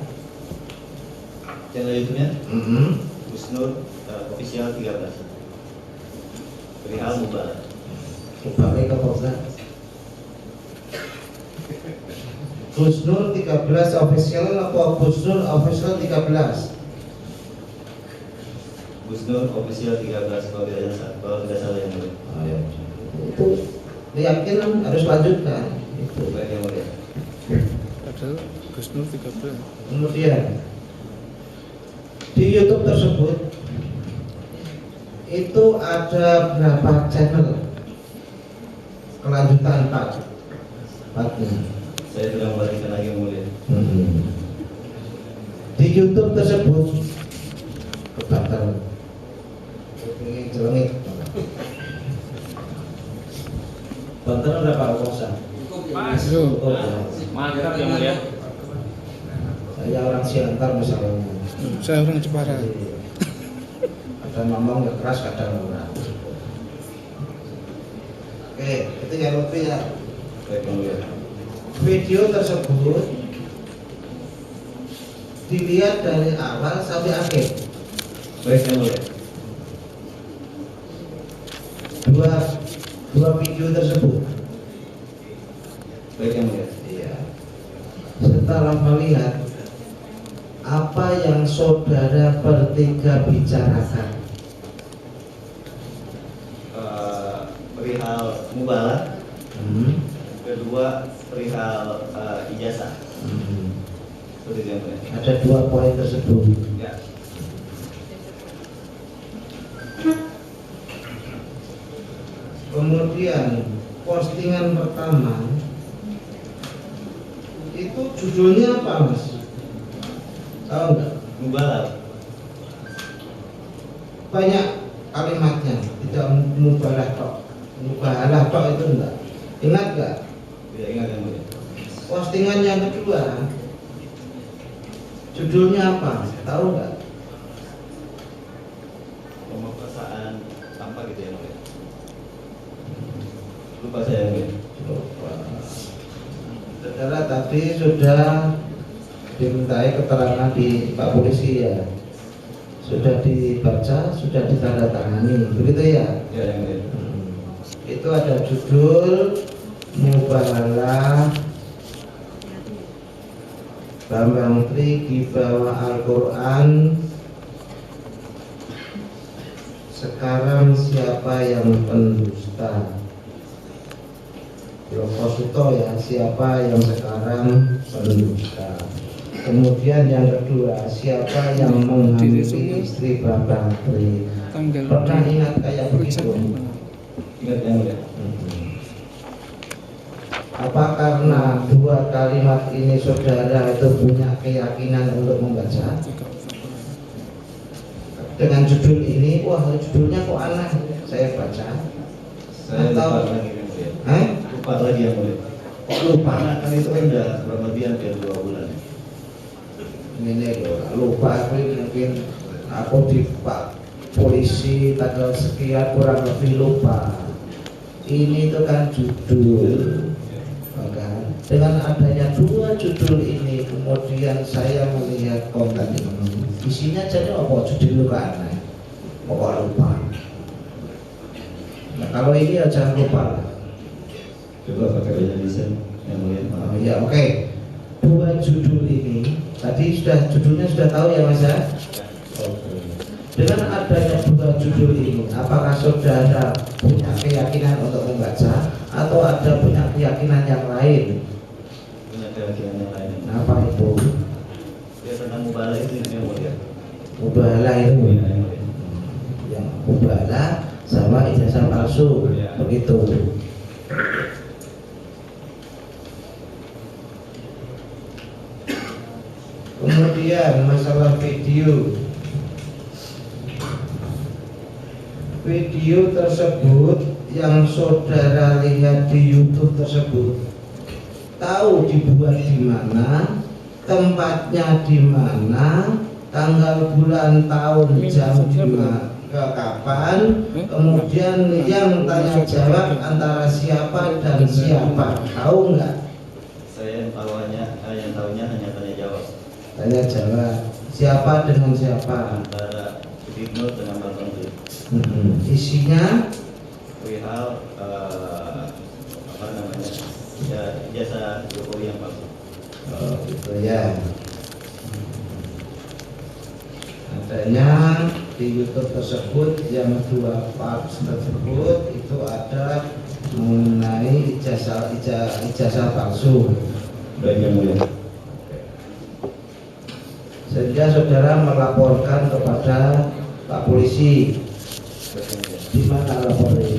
Channel YouTube-nya Gusnur Official 13. Perihal mubarak. Coba ke program. Gusnur 13 official atau Gusnur official 13? Gusnur official 13 kalau tidak salah yang mulia. Oh, ya. Itu keyakinan harus lanjutkan. Itu. Baik yang mulia. Padahal Gus Nur 13. Kemudian di YouTube tersebut itu ada berapa channel kelanjutan partnya. Saya sudah membagikan lagi yang mulia. Di YouTube tersebut kebakar ini jelengit. Banten berapa kosan? Mantap yang mulia. Saya orang Siantar misalnya. Saya orang Jepara. Kadang ngomong ya keras, kadang murah. Oke, itu yang lebih ya. Baik yang mulia. Video tersebut dilihat dari awal sampai akhir. Baik yang mulia. Dua video tersebut. Baik yang mulia. Iya. Setelah melihat apa yang saudara bertiga bicarakan, Perihal mubalah, kedua perihal ijazah. Seperti itu yang mulia. ada 2 poin tersebut. Ya. Kemudian postingan pertama itu judulnya apa, Mas? Tahu nggak? Mubalah. Banyak kalimatnya, tidak mubalah tok. Mubalah tok itu enggak. Ingat nggak? Tidak ingat yang mulia. Postingan yang kedua judulnya apa? Tahu nggak? Pemerkosaan apa gitu ya mulia. Lupa saya yang mulia. Lupa. Saudara tadi sudah dimintai keterangan di Pak Polisi ya, sudah dibaca, sudah ditandatangani, begitu ya? Ya yang mulia. Itu ada judul mubahalah Bambang Tri di bawah Al-Quran. Sekarang siapa yang pendusta? Lokosuto ya, siapa yang sekarang pendusta? Kemudian yang kedua, siapa yang menghamili istri Bambang Tri? Pernah ingat kayak begitu? Ingat yang mulia. Apa karena 2 kalimat ini saudara itu punya keyakinan untuk membaca? Dengan judul ini, wah judulnya kok aneh, saya baca. Saya lupa Atau lagi yang mulia. lupa lagi yang mulia. kok lupa? Karena kan itu kan udah kurang lebih hampir 2 bulan. Ini loh, lupa aku mungkin aku di Pak Polisi tanggal sekian kurang lebih lupa. Ini itu kan judul. Maka dengan adanya 2 judul ini, kemudian saya melihat konten ini, isinya jadi apa? Judul lu aneh, pokok lupa. Nah kalau ini ya jangan lupa. Coba pakai bahasa Indonesia yang mulia. Oh, ya oke. 2 judul ini tadi judulnya sudah tahu ya Mas ya? Oke. Dengan adanya 2 judul ini, apakah saudara punya keyakinan untuk membaca atau ada punya keyakinan yang lain? Punya keyakinan yang lain. Apa itu? Ya tentang mubalah itu yang mulia. Mubalah itu Ya, yang mulia. yang mubalah sama ijazah palsu, Ya. begitu. Kemudian masalah video. Video tersebut yang saudara lihat di YouTube tersebut, tahu dibuat di mana, tempatnya di mana, tanggal, bulan, tahun, jam di mana, kapan, kemudian yang tanya jawab antara siapa dan siapa, tahu nggak? Saya yang tahunya hanya tanya jawab Tanya jawab siapa dengan siapa. antara Ibnu dengan Bang Tongki. Isinya Perihal apa namanya? Ya, ijazah Jokowi yang palsu. gitu ya. Adanya di YouTube tersebut yang 2 part tersebut itu ada mengenai ijazah palsu. Baik yang mulia. Sehingga saudara melaporkan kepada Pak Polisi. Di mana lapornya?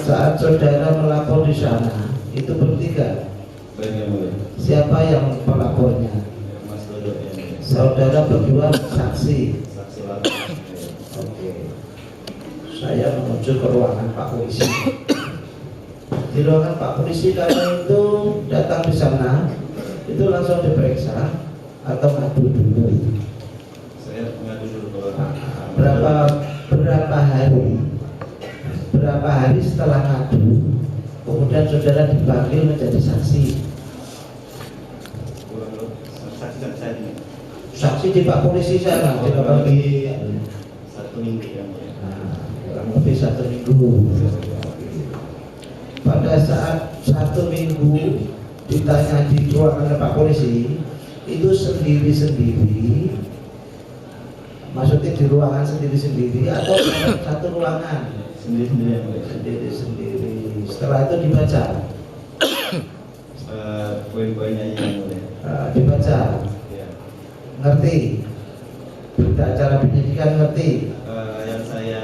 Saat saudara melapor di sana, itu bertiga. Baik yang mulia. Siapa yang pelapornya? Mas Dodo yang mulia. Saudara berdua saksi. Saksi lapor. Oke. Saya menuju ke ruangan Pak Polisi. Di ruangan Pak Polisi kalau itu datang di sana, itu langsung diperiksa atau ngadu dulu. Saya mengadu dulu Berapa hari setelah ngadu, kemudian saudara dipanggil menjadi saksi. Saksi di Pak Polisi sana, kurang lebih 1 minggu yang mulia. kurang lebih 1 minggu. Pada saat 1 minggu ditanya di ruangan Pak Polisi, itu sendiri-sendiri, maksudnya di ruangan sendiri-sendiri atau satu ruangan? Sendiri-sendiri yang mulia. Sendiri-sendiri. Setelah itu dibaca. Poin-poinnya yang mulia. Dibaca. Ya. Ngerti? Berita acara penyidikan ngerti? Yang saya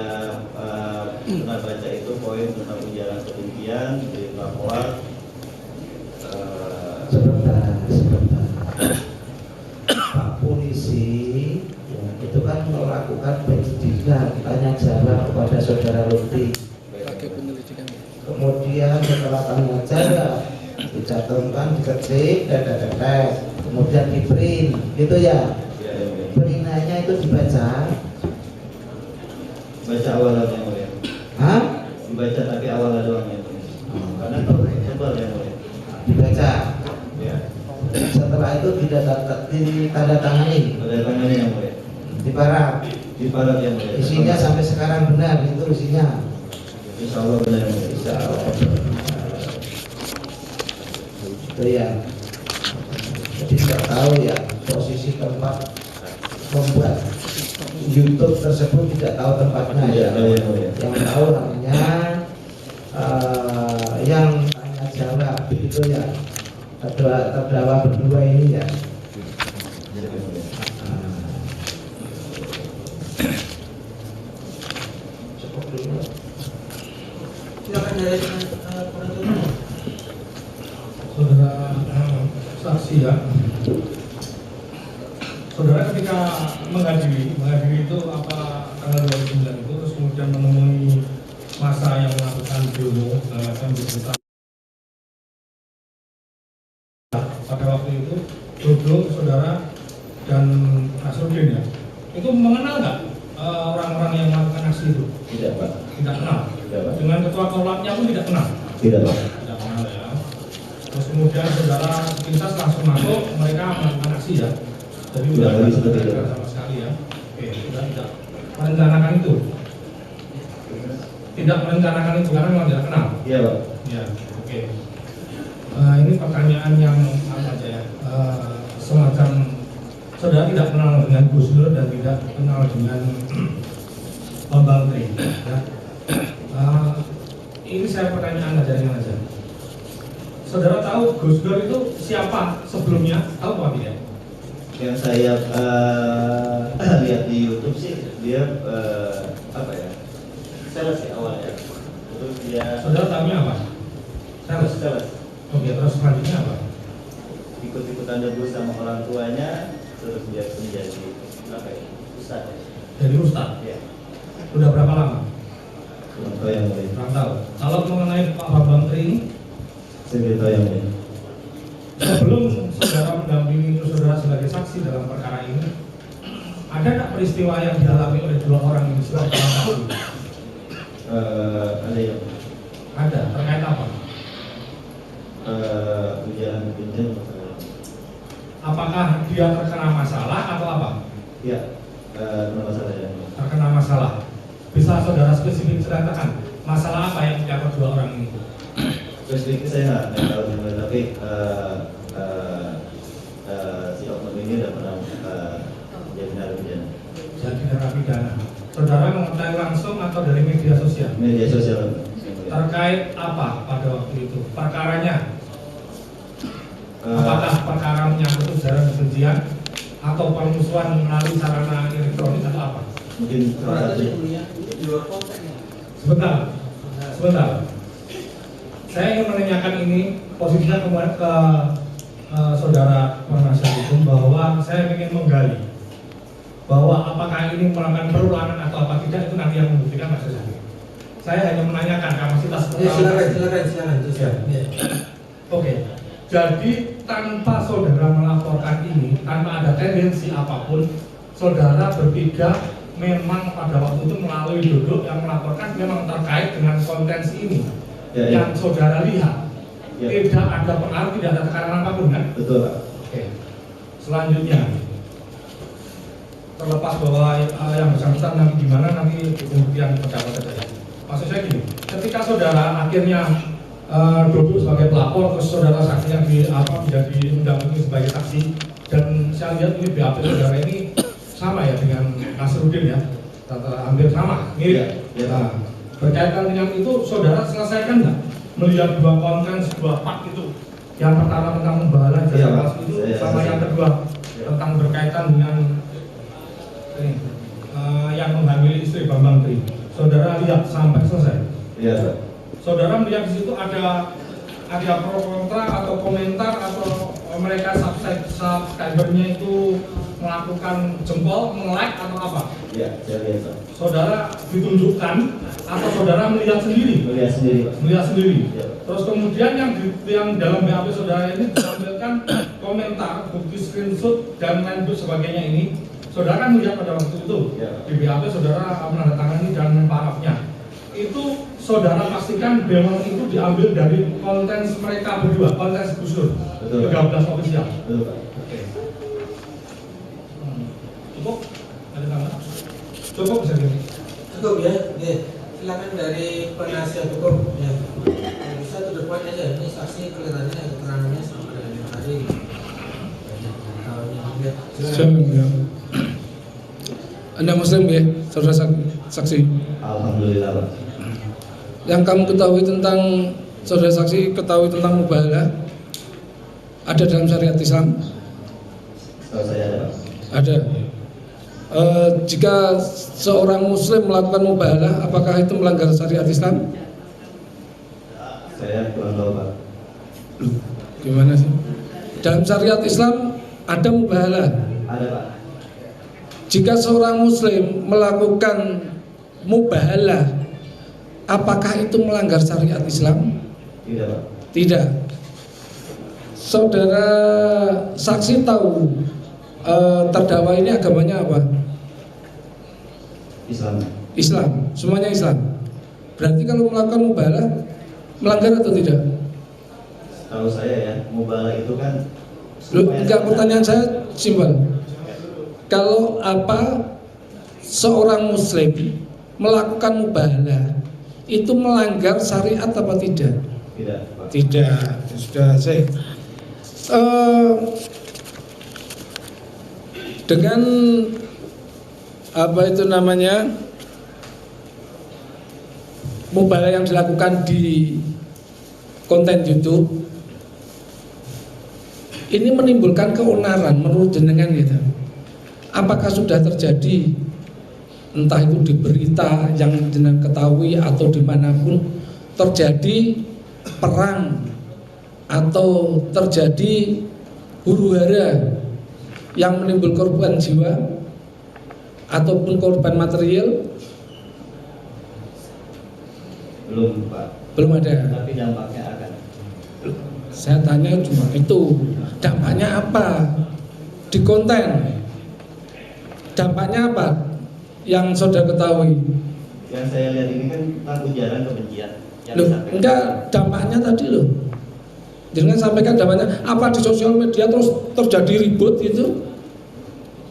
pernah baca itu poin tentang ujaran kebencian di laporan. Sebentar. Pak Polisi ya, itu kan melakukan penyidikan, tanya jawab kepada saudara Lutfi. Kemudian setelah tanya jawab dicantumkan, diketik, kemudian di print, gitu ya. Printnya itu dibaca. Baca awalnya yang mulia. Hah? Dibaca tapi awalnya doang yang mulia. Karena kalau tebal yang mulia. Dibaca. Ya. Setelah itu ditandatangani, yang mulia. diparaf. Diparaf yang mulia. Isinya sampai sekarang benar, itu isinya. Insya Allah benar yang mulia. Insya Allah. Itu ya. Jadi tidak tahu ya posisi tempat membuat YouTube tersebut, tidak tahu tempatnya ya. Yang tahu namanya yang tanya jawab itu ya. Terdakwa berdua ini ya. Silakan dari penuntut. Saudara saksi ya. Saudara ketika menghadiri itu apa tanggal 29 itu, terus kemudian menemui masa yang melakukan demo dan berita. Pada waktu itu Dodo, saudara dan Nasruddin ya, itu mengenal nggak orang-orang yang melakukan aksi itu? Tidak, Pak. Tidak kenal. Tidak, Pak. Dengan ketua kolabnya pun tidak kenal. Tidak, Pak. Tidak kenal ya. Terus kemudian saudara sepintas langsung masuk, mereka melakukan aksi ya. Jadi Tidak tidak lagi seperti itu. sama sekali ya. Oke, sudah tidak merencanakan itu. Tidak merencanakan itu karena memang tidak kenal. Iya, Pak. Ya, oke. Ini pertanyaan yang apa aja ya? Semacam saudara tidak kenal dengan Gus Dur dan tidak kenal dengan Bambang Tri. Ya. Ini saya pertanyaan aja ringan aja. Saudara tahu Gus Dur itu siapa sebelumnya? Tahu apa tidak? Yang saya lihat di YouTube sih dia apa ya? Sales ya awalnya. Terus dia Saudara tahunya apa? Sales. sales. Oke, terus selanjutnya apa? Ikut-ikutan debus sama orang tuanya, terus dia menjadi apa ya? Ustaz ya. Jadi Ustadz. Iya. Sudah berapa lama? Kurang tahu yang lain. Kurang tahu. Kalau mengenai Pak Bambang Tri ini, Saya tahu yang lain. sebelum saudara mendampingi saudara sebagai saksi dalam perkara ini, ada nggak peristiwa yang dialami oleh dua orang ini sebagai saksi? Ada yang Ada. Terkait apa? ujaran kebencian. Apakah dia terkena masalah atau apa? Ya, masalah ya. Terkena masalah. Bisa saudara spesifik ceritakan masalah apa yang dialami dua orang ini? Spesifik saya nggak tahu, tapi langsung atau dari media sosial? Media sosial. Terkait apa pada waktu itu? Perkaranya? Apakah perkara menyangkut ujaran kebencian atau permusuhan melalui sarana elektronik atau apa? Mungkin Sebentar. Saya ingin menanyakan ini posisinya kemarin ke saudara penasihat hukum bahwa saya ingin menggali bahwa apakah ini melakukan perulangan atau apa tidak itu nanti yang membuktikan Mas Syahril. Saya hanya menanyakan kapasitas. Silakan. Oke. Jadi tanpa saudara melaporkan ini, tanpa ada tendensi apapun, saudara bertiga memang pada waktu itu melalui duduk yang melaporkan memang terkait dengan konten ini yang saudara lihat. Tidak ada pengaruh, tidak ada tekanan apapun kan? Betul Pak. Oke. Selanjutnya, terlepas bahwa yang bersangkutan nanti gimana nanti pembuktian pendapat saja. Maksud saya gini, ketika saudara akhirnya duduk sebagai pelapor, terus saudara saksi yang menjadi undang-undang sebagai saksi, dan saya lihat ini BAP saudara ini sama ya dengan Nasruddin ya, hampir sama, mirip. Ya. Nah, berkaitan dengan itu saudara selesaikan nggak melihat dua konten sebuah part itu, yang pertama tentang membalas jasa palsu itu, sama yang kedua tentang berkaitan dengan ini, yang menghamili istri Bambang Tri. Saudara lihat sampai selesai. Iya. Saudara melihat di situ ada pro kontra atau komentar atau mereka subscribernya itu melakukan jempol, nge-like atau apa? Iya, saya lihat Pak. Saudara ditunjukkan atau saudara melihat sendiri? Melihat sendiri Pak. Melihat sendiri. Ya. Terus kemudian yang dalam BAP saudara ini ditampilkan komentar, bukti screenshot dan lain sebagainya ini. Saudara kan melihat pada waktu itu Ya. di BAP saudara menandatangani dan parafnya. Itu saudara pastikan memang itu diambil dari konten mereka berdua, konten Gus Nur. Betul. 13 official. Betul Pak. Oke. Cukup? Ada tambahan? Cukup bisa gini. Cukup ya. Silakan dari penasihat hukum ya. Bisa to the point aja. Ini saksi kelihatannya keterangannya sama dengan yang tadi. Silakan. Anda Muslim ya, saudara saksi? Alhamdulillah Pak. Yang kamu ketahui tentang saudara saksi ketahui tentang mubahalah ada dalam syariat Islam? Setahu saya ada Pak. Ada. Jika seorang Muslim melakukan mubahalah, apakah itu melanggar syariat Islam? Saya kurang tahu Pak. Loh, gimana sih? Dalam syariat Islam ada mubahalah. Ada Pak. Jika seorang Muslim melakukan mubahalah, apakah itu melanggar syariat Islam? Tidak Pak. Tidak. Saudara saksi tahu terdakwa ini agamanya apa? Islam. Islam, semuanya Islam. Berarti kalau melakukan mubahalah melanggar atau tidak? Tahu saya ya, mubahalah itu kan Enggak, pertanyaan saya simpel. Kalau seorang Muslim melakukan mubahalah itu melanggar syariat apa tidak? Tidak Pak. Tidak. Sudah saya dengan apa itu namanya mubahalah yang dilakukan di konten YouTube ini menimbulkan keonaran menurut jenengan gitu. Apakah sudah terjadi entah itu di berita yang jenengan ketahui atau dimanapun terjadi perang atau terjadi huru-hara yang menimbulkan korban jiwa ataupun korban material? Belum Pak. Belum ada. Tapi dampaknya akan. Saya tanya cuma itu, dampaknya apa di konten? Dampaknya apa yang saudara ketahui? Yang saya lihat ini kan tentang ujaran kebencian. Loh, enggak, dampaknya tadi loh. Jangan sampaikan dampaknya apa di sosial media terus terjadi ribut gitu.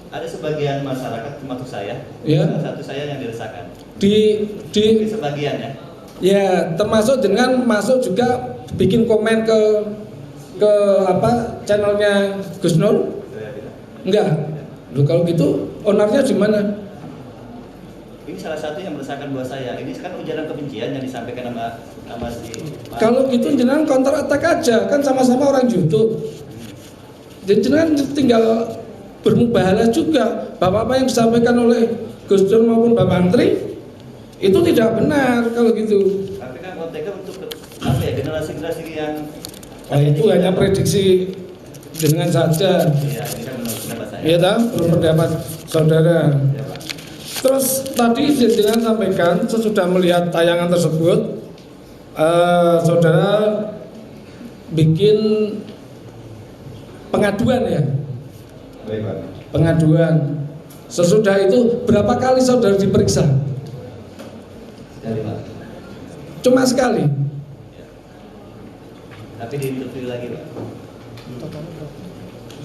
Ada sebagian masyarakat termasuk saya, Ya. salah satu saya yang dirasakan. Di Sebagian ya. ya termasuk dengan masuk juga bikin komen ke channelnya Gus Nur? Saya tidak. Enggak. Loh, kalau gitu ownernya di mana? ini salah satu yang meresahkan buat saya. Ini kan ujaran kebencian yang disampaikan sama si Kalau gitu jenengan counter attack aja, kan sama-sama orang YouTube. Jadi jenengan tinggal bermubahalah juga bahwa apa yang disampaikan oleh Gus Dur maupun Pak Menteri itu tidak benar kalau gitu. tapi kan konteksnya untuk apa ya, generasi yang Itu hanya prediksi dengan saja. Iya, ini kan menurut pendapat saya. Iya tak? Menurut pendapat saudara. Ya, Pak. Terus tadi jenengan sampaikan sesudah melihat tayangan tersebut, saudara bikin pengaduan ya, Baik, Pak. pengaduan. Sesudah itu berapa kali saudara diperiksa? Sekali, Pak. Cuma sekali. Tapi diinterview lagi, Pak.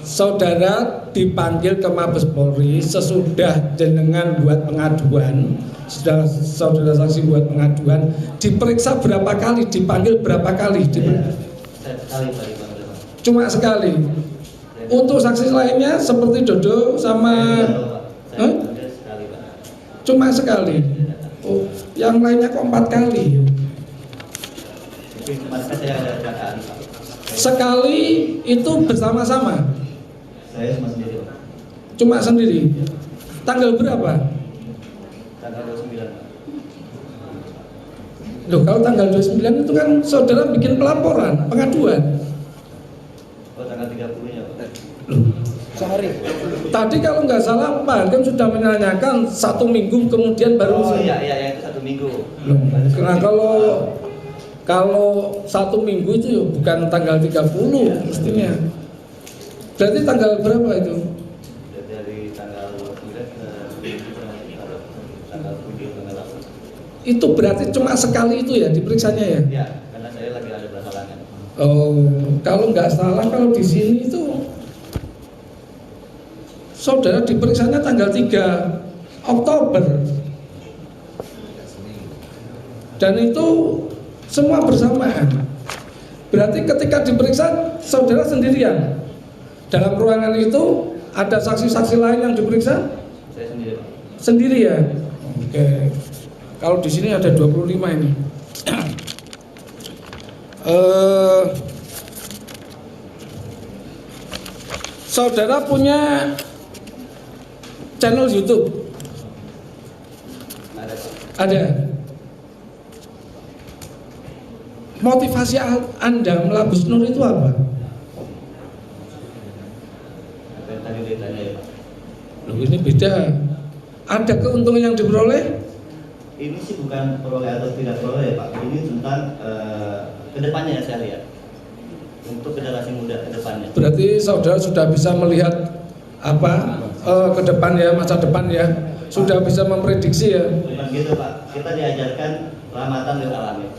Saudara dipanggil ke Mabes Polri sesudah jenengan buat pengaduan, sudah saudara saksi buat pengaduan, diperiksa berapa kali, dipanggil berapa kali? Sekali, Pak. Cuma sekali. Untuk saksi lainnya seperti Dodo sama Saya panggil sekali, Pak. cuma sekali. Oh, yang lainnya kok 4 kali. Mungkin kemarin kan saya ada kecelakaan, Pak. Sekali itu bersama-sama, Saya cuma sendiri, Pak. cuma sendiri. Tanggal berapa? Tanggal 29, Pak. Loh, kalau tanggal 29 itu kan saudara bikin pelaporan, pengaduan. Oh, tanggal 30-nya, Pak. Tadi kalau nggak salah Pak Hakim sudah menanyakan 1 minggu kemudian baru. Oh iya, itu 1 minggu. Loh, nah kalau 1 minggu itu ya bukan tanggal 30 mestinya. Berarti tanggal berapa itu? Dari tanggal 29 ke tanggal 7 tanggal 8. Itu berarti cuma sekali itu ya diperiksanya ya? Ya, karena saya lagi ada berhalangan. Oh, kalau nggak salah kalau di sini itu saudara diperiksanya tanggal 3 Oktober. Dan itu semua bersamaan. Berarti ketika diperiksa saudara sendirian. Dalam ruangan itu ada saksi-saksi lain yang diperiksa? Saya sendiri, Pak. Sendiri ya? Oke. Kalau di sini ada 25 ini. Saudara punya channel YouTube? Ada, Pak. Ada. Motivasi Anda melabus nur itu apa? Apa yang tadi ditanya ya, Pak? Loh, ini beda. Ada keuntungan yang diperoleh? Ini sih bukan peroleh atau tidak peroleh, Pak. Ini tentang kedepannya saya lihat. Untuk generasi muda kedepannya. Berarti saudara sudah bisa melihat apa ke depan ya, masa depan ya, sudah bisa memprediksi ya. Bukan gitu, Pak. Kita diajarkan rahmatan lil alamin,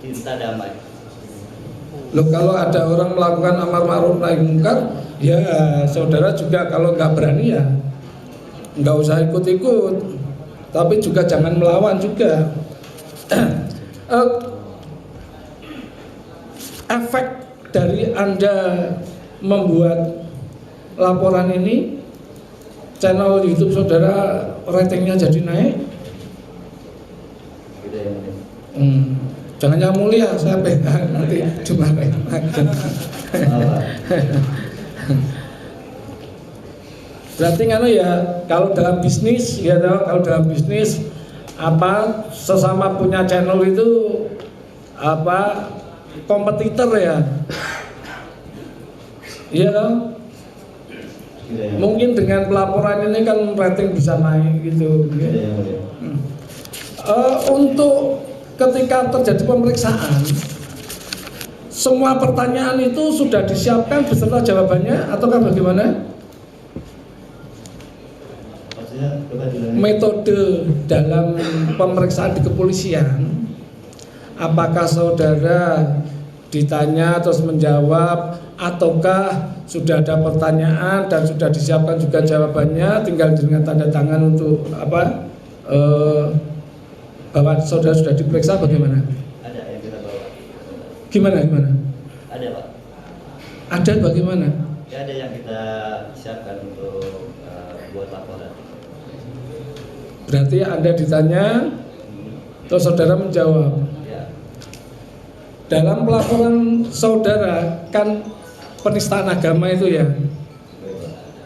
cinta damai. Loh, kalau ada orang melakukan amar ma'ruf nahi munkar, ya saudara juga kalau nggak berani ya nggak usah ikut-ikut, tapi juga jangan melawan juga. Efek dari Anda membuat laporan ini, channel YouTube saudara ratingnya jadi naik. Gitu ya, Pak. Jangan yang mulia, saya pegang nanti dimarahin lagi. Berarti kan ya, kalau dalam bisnis ya, kalau dalam bisnis apa sesama punya channel itu apa kompetitor ya. Iya toh? Gitu ya. Mungkin dengan pelaporan ini kan rating bisa naik gitu. Gitu ya, Pak. Untuk ketika terjadi pemeriksaan, semua pertanyaan itu sudah disiapkan beserta jawabannya ataukah bagaimana? Maksudnya coba diulangi. Metode dalam pemeriksaan di kepolisian, apakah saudara ditanya terus menjawab, ataukah sudah ada pertanyaan dan sudah disiapkan juga jawabannya, tinggal dengan tanda tangan untuk apa? Bahwa saudara sudah diperiksa bagaimana? Ada yang kita bawa. Gimana? Ada, Pak. Ada bagaimana? Ya, ada yang kita siapkan untuk buat laporan. Berarti Anda ditanya, terus saudara menjawab. Dalam pelaporan saudara kan penistaan agama itu ya,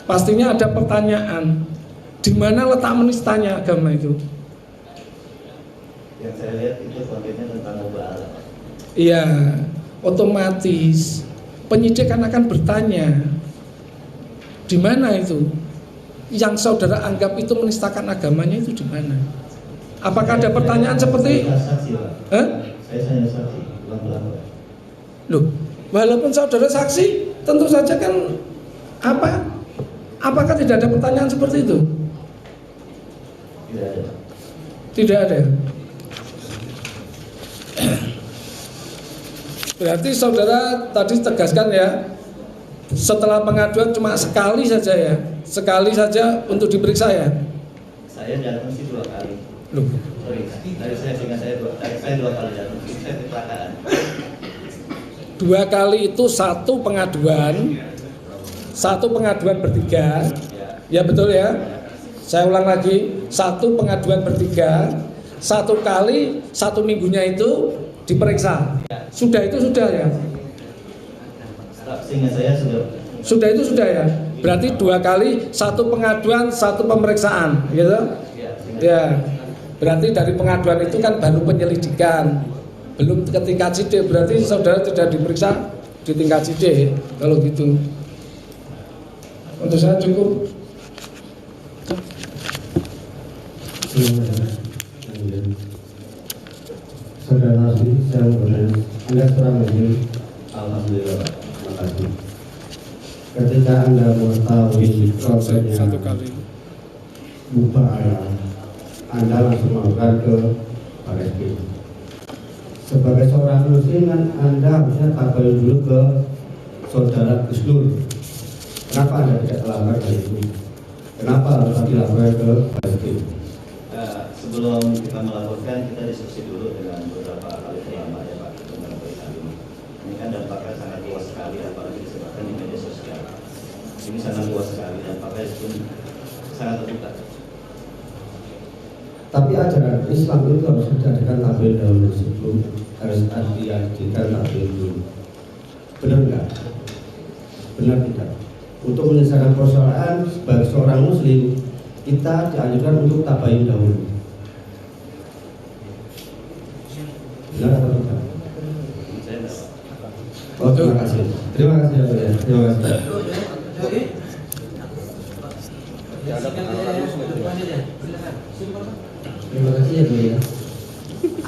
pastinya ada pertanyaan, di mana letak menistanya agama itu? Yang saya lihat itu kontennya tentang mubahalah. Iya, otomatis penyidik akan bertanya, di mana itu? Yang saudara anggap itu menistakan agamanya itu di mana? Apakah ada pertanyaan seperti? Saya hanya saksi, ulang-ulang. Loh, walaupun saudara saksi, tentu saja kan apakah tidak ada pertanyaan seperti itu? Tidak ada. Tidak ada. Berarti saudara tadi tegaskan ya, setelah pengaduan cuma sekali saja ya, sekali saja untuk diperiksa ya. Saya datang sih 2 kali. Loh, Sorry, dari saya sehingga saya 2 kali datang. Saya kecelakaan. 2 kali itu satu pengaduan bertiga, ya betul ya. Saya ulang lagi, satu pengaduan bertiga, 1 kali 1 minggunya itu diperiksa. Sudah itu sudah ya. Sehingga saya Sudah itu sudah ya. Berarti 2 kali, 1 pengaduan, 1 pemeriksaan, gitu. Ya. Berarti dari pengaduan itu kan baru penyelidikan, belum ke tingkat sidik. Berarti saudara tidak diperiksa di tingkat sidik. Kalau gitu, untuk saya cukup. Saudara Nasri, saya bertanya, Anda seorang muslim? Alhamdulillah, terima kasih. Ketika Anda mengetahui prosesnya 1 kali mubahalah, Anda langsung melakukan ke Barreskrim. Sebagai seorang muslim kan Anda harusnya kabel dulu ke saudara Gus Dur. Kenapa Anda tidak terlambat dari itu? Kenapa harus dilaporkan ke Barreskrim? sebelum kita melaporkan, kita diskusi dulu dengan beberapa ahli ulama ya Pak tentang perkara ini. Ini kan dampaknya sangat luas sekali, apalagi disebabkan di media sosial. Ini sangat luas sekali, dampaknya pun sangat terbuka. Tapi ajaran Islam itu harus dijadikan tabel dahulu sebelum harus dijadikan tabel dulu. Benar enggak? Benar tidak? Untuk menyelesaikan persoalan sebagai seorang muslim, kita dianjurkan untuk tabayun dahulu. Benar atau tidak? Oh, terima kasih. Terima kasih ya. Terima kasih. Terima kasih ya Bu ya.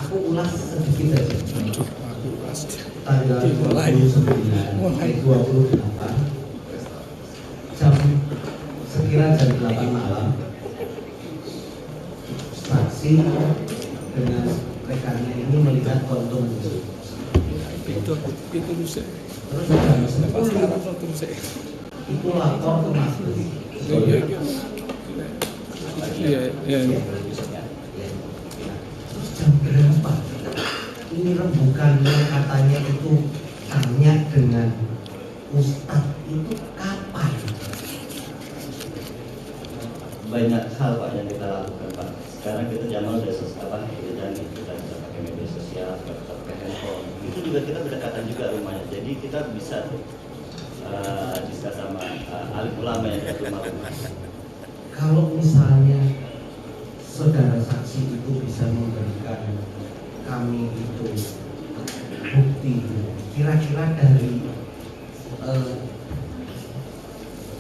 Aku ulas sedikit aja. Tanggal 29 28 jam sekira jam 8 malam, saksi dengan rekannya ini melihat kontum itu. Terus itu lapor ke Mas. Iya. Jam berapa? Ini rembukannya katanya itu tanya dengan Ustadz itu kapan? Banyak hal Pak yang kita lakukan Pak. Sekarang kita zaman udah kita bisa pakai media sosial, kita bisa pakai handphone. Itu juga kita berdekatan juga rumahnya. Jadi kita bisa diskusi sama alim ulama yang ada rumah. Kalau misalnya saudara saksi itu bisa memberikan kami itu bukti, kira-kira dari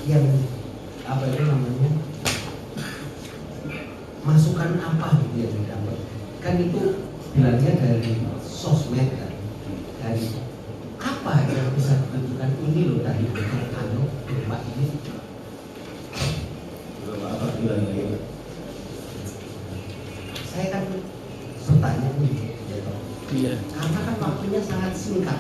yang apa itu namanya masukan apa gitu yang didapat, kan itu bilangnya dari sosmed kan, dari apa yang bisa ditunjukkan ini loh dari Pak ini. Saya kan bertanya nih, ya, karena kan waktunya sangat singkat.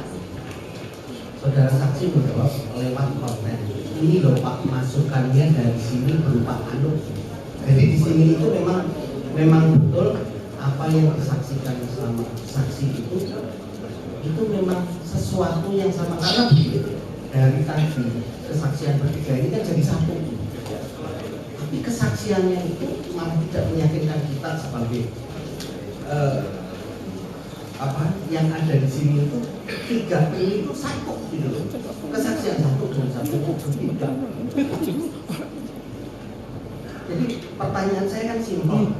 Saudara saksi menjawab lewat konten. Ini loh Pak, masukannya dari sini berupa Jadi di sini itu memang betul apa yang disaksikan selama saksi itu memang sesuatu yang sama, karena dari tadi kesaksian bertiga ini kan jadi satu. tapi kesaksiannya itu malah tidak meyakinkan kita sebagai yang ada di sini itu 3 P itu satu gitu loh. Kesaksian satu dan satu tidak. Jadi pertanyaan saya kan simpel.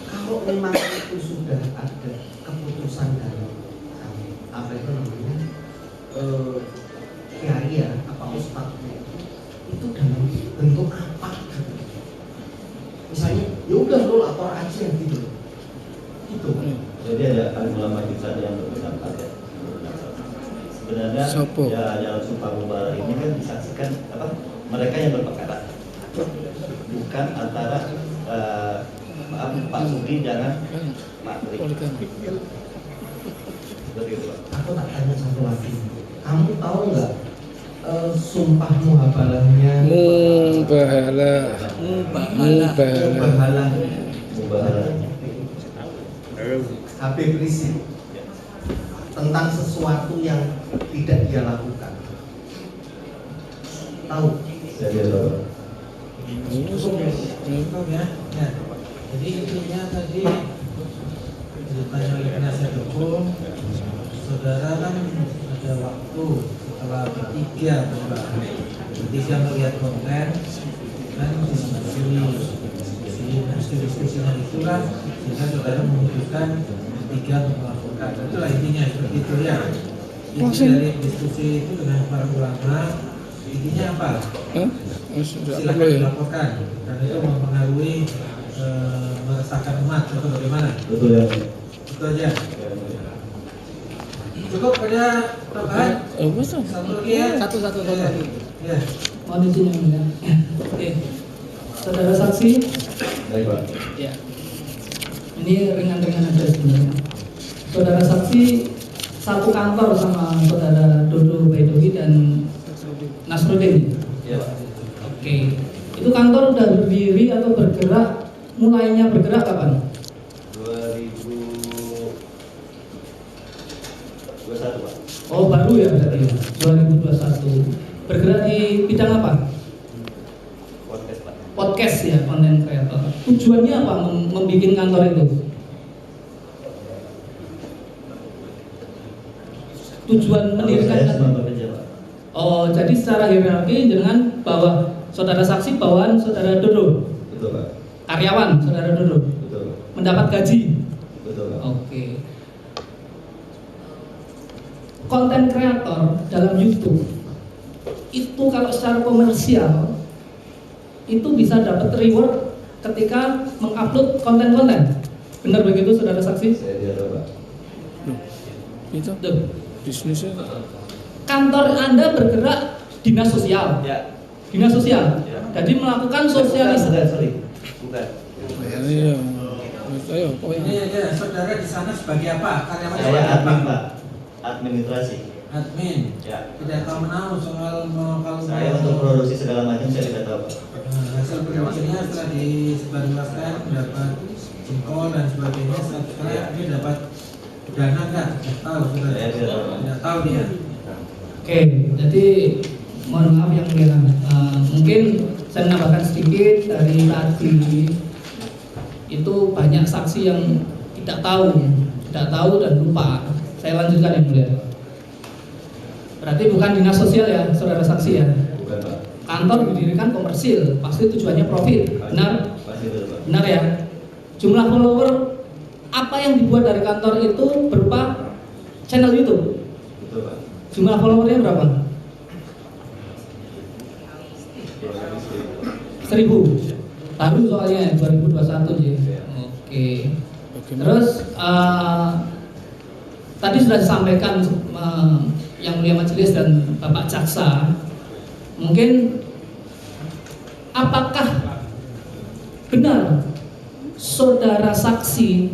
Kalau memang itu sudah ada keputusan dari apa itu namanya kiai ya, apa ustadznya itu dalam bentuk apa gitu. Misalnya ya udah lo lapor aja gitu. Itu. Jadi ada ulama kita yang berpendapat ya. Sebenarnya ya dalam sumpah mubarak ini kan disaksikan mereka yang berperkara, bukan antara Pak Sugeng dengan Pak Tri. Seperti itu. Aku tak tanya satu lagi. Kamu tahu nggak sumpah muhabalahnya? Mubahalah. Habib Rizik tentang sesuatu yang tidak dia lakukan. Tahu? Saya tahu. Cukup ya. Jadi intinya tadi ditanya oleh penasihat hukum, saudara kan ada waktu setelah bertiga melihat konten dan diskusinya itulah sehingga saudara memutuskan bertiga melakukan. Itulah intinya seperti itu ya. Inti dari diskusi itu dengan para ulama, intinya apa? Silakan dilaporkan dan itu mempengaruhi meresahkan umat atau bagaimana? Betul ya. Itu aja. Cukup ada tambahan? Satu lagi ya? Satu lagi. Ya. Mohon izin yang mulia. Oke. Saudara saksi. Baik Pak. Ya. Ini ringan-ringan aja sebenarnya. Saudara saksi satu kantor sama saudara Dodo Baidowi dan Nasruddin. Iya Pak. Oke. Itu kantor udah berdiri atau bergerak? Mulainya bergerak kapan? 2021 Pak. Oh baru ya berarti 2021. Bergerak di bidang apa? Podcast Pak. Podcast ya, content creator. Tujuannya apa membuat kantor itu? Tujuan mendirikan kantor. Oh jadi secara hierarki dengan bahwa saudara saksi bawaan saudara Dodo. Betul Pak. Karyawan saudara Dodo. Betul Pak. Mendapat gaji. Betul Pak. Oke. Konten kreator dalam YouTube itu kalau secara komersial itu bisa dapat reward ketika mengupload konten-konten. Benar begitu saudara saksi? Saya tidak tahu Pak. Itu bisnisnya. Kantor Anda bergerak dinas sosial. Ya. Dinas sosial. Ya. Jadi melakukan sosialisasi. Bukan. Iya. Ayo, Ini aja saudara di sana sebagai apa? Karyawan Saya sebagai apa? admin Pak. Administrasi. Admin. Ya. Tidak tahu menahu soal kalau Saya untuk produksi segala macam saya tidak tahu Pak. hasil produksinya setelah disebarluaskan mendapat jempol dan sebagainya. Setelah ini dapat dana enggak? Tidak tahu saudara. Saya tidak tahu Pak. Tidak tahu dia. Oke, jadi mohon maaf yang mulia. Mungkin saya menambahkan sedikit dari tadi itu banyak saksi yang tidak tahu dan lupa. Saya lanjutkan yang mulia. Berarti bukan dinas sosial ya, saudara saksi ya. Bukan Pak. Kantor didirikan komersil, pasti tujuannya profit. Benar? Pasti betul Pak. Benar ya. Jumlah follower apa yang dibuat dari kantor itu berupa channel YouTube. Betul Pak. Jumlah followernya berapa? 1000. Baru soalnya 2021 ya. Oke. Terus tadi sudah disampaikan yang mulia majelis dan Bapak Jaksa. Mungkin apakah benar saudara saksi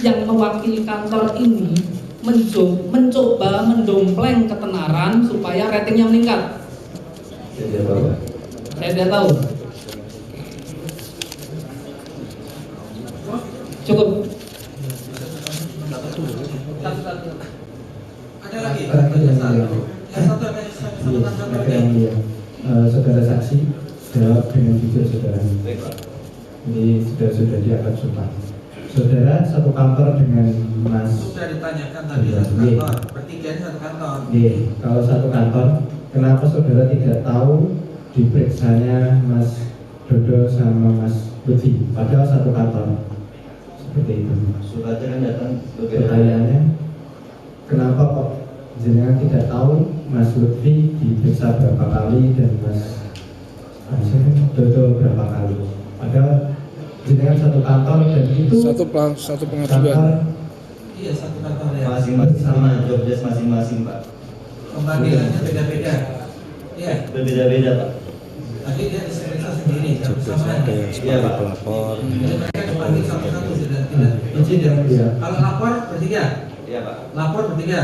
yang mewakili kantor ini mencoba mendompleng ketenaran supaya ratingnya meningkat? Saya tidak tahu Pak. Saya tidak tahu. Cukup. Ada lagi? Saudara saksi jawab dengan jujur Ini sudah dianggap sumpah. Saudara satu kantor dengan Mas. Sudah ditanyakan tadi satu kantor, bertiga ini satu kantor. Kalau satu kantor, kenapa saudara tidak tahu diperiksanya Mas Dodo sama Mas Lutfi? Padahal satu kantor. Seperti itu. Suratnya kan datang Pertanyaannya, kenapa kok jenengan tidak tahu Mas Lutfi diperiksa berapa kali dan Mas Dodo berapa kali? Padahal jenengan satu kantor dan itu satu pengaduan. Iya, satu kantor ya. Masing-masing sama job desk masing-masing, Pak. Pemanggilannya beda-beda. Iya. Berbeda-beda, Pak. Tadi dia diperiksa sendiri, sama. Iya, Pak. Pelapor. Jadi mereka dipanggil satu-satu sudah tidak. izin yang dia. Kalau lapor bertiga. Iya, Pak. Lapor bertiga.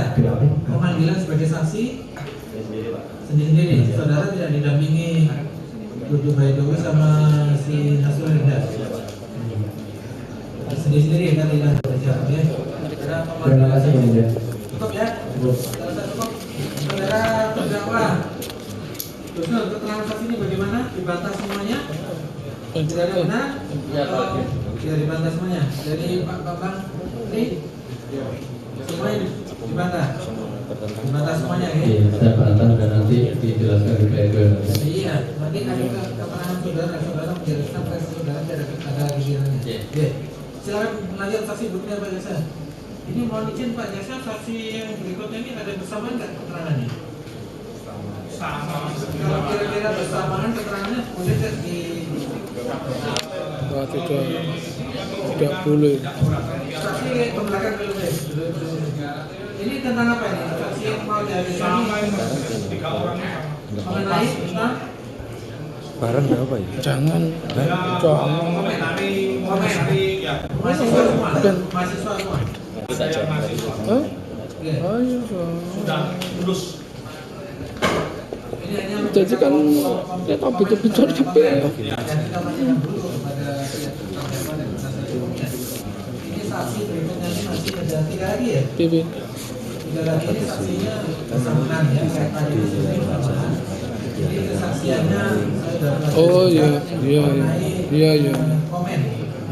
Pemanggilan sebagai saksi Sendiri, Pak. sendiri. Saudara tidak didampingi Dudu Baidowi sama si Nasrul Rinda. Sendiri-sendiri kan tidak berjalan ya. Terima kasih ya. Cukup ya. Saudara cukup. Saudara terdakwa. Terus keterangan saksi ini bagaimana? Dibantah semuanya? Tidak ada benar? Iya, Pak. Tidak dibantah semuanya. Dari Pak Bambang ini semuanya dibantah. Dibantah semuanya ya. Iya, saya bantah dan nanti dijelaskan di PLB. Iya, nanti ada keterangan saudara menjelaskan versi saudara ada gilirannya. Iya. Silakan lanjut saksi berikutnya Pak Jaksa. Ini mohon izin Pak Jaksa, saksi yang berikutnya ini ada bersamaan nggak keterangannya? Sama. Kalau kira-kira bersamaan keterangannya boleh nggak di? Tidak boleh. Saksi ke belakang dulu deh. Ini tentang apa ini? Saksi yang mau dari mengenai tentang Barang berapa ya? Jangan. mahasiswa semua. Mahasiswa semua. Hah? Iya. Ayo, Sudah lulus. Ini hanya jadi kan kita betul-betul di yang kita tanyakan dulu kepada pihak terdakwa dan penasihat hukumnya. Ini saksi berikutnya ini masih ada 3 lagi ya? PB. 3 lagi ini saksinya bersamaan ya, kayak tadi di sini bersamaan. Jadi kesaksiannya saya sudah Oh iya, komen.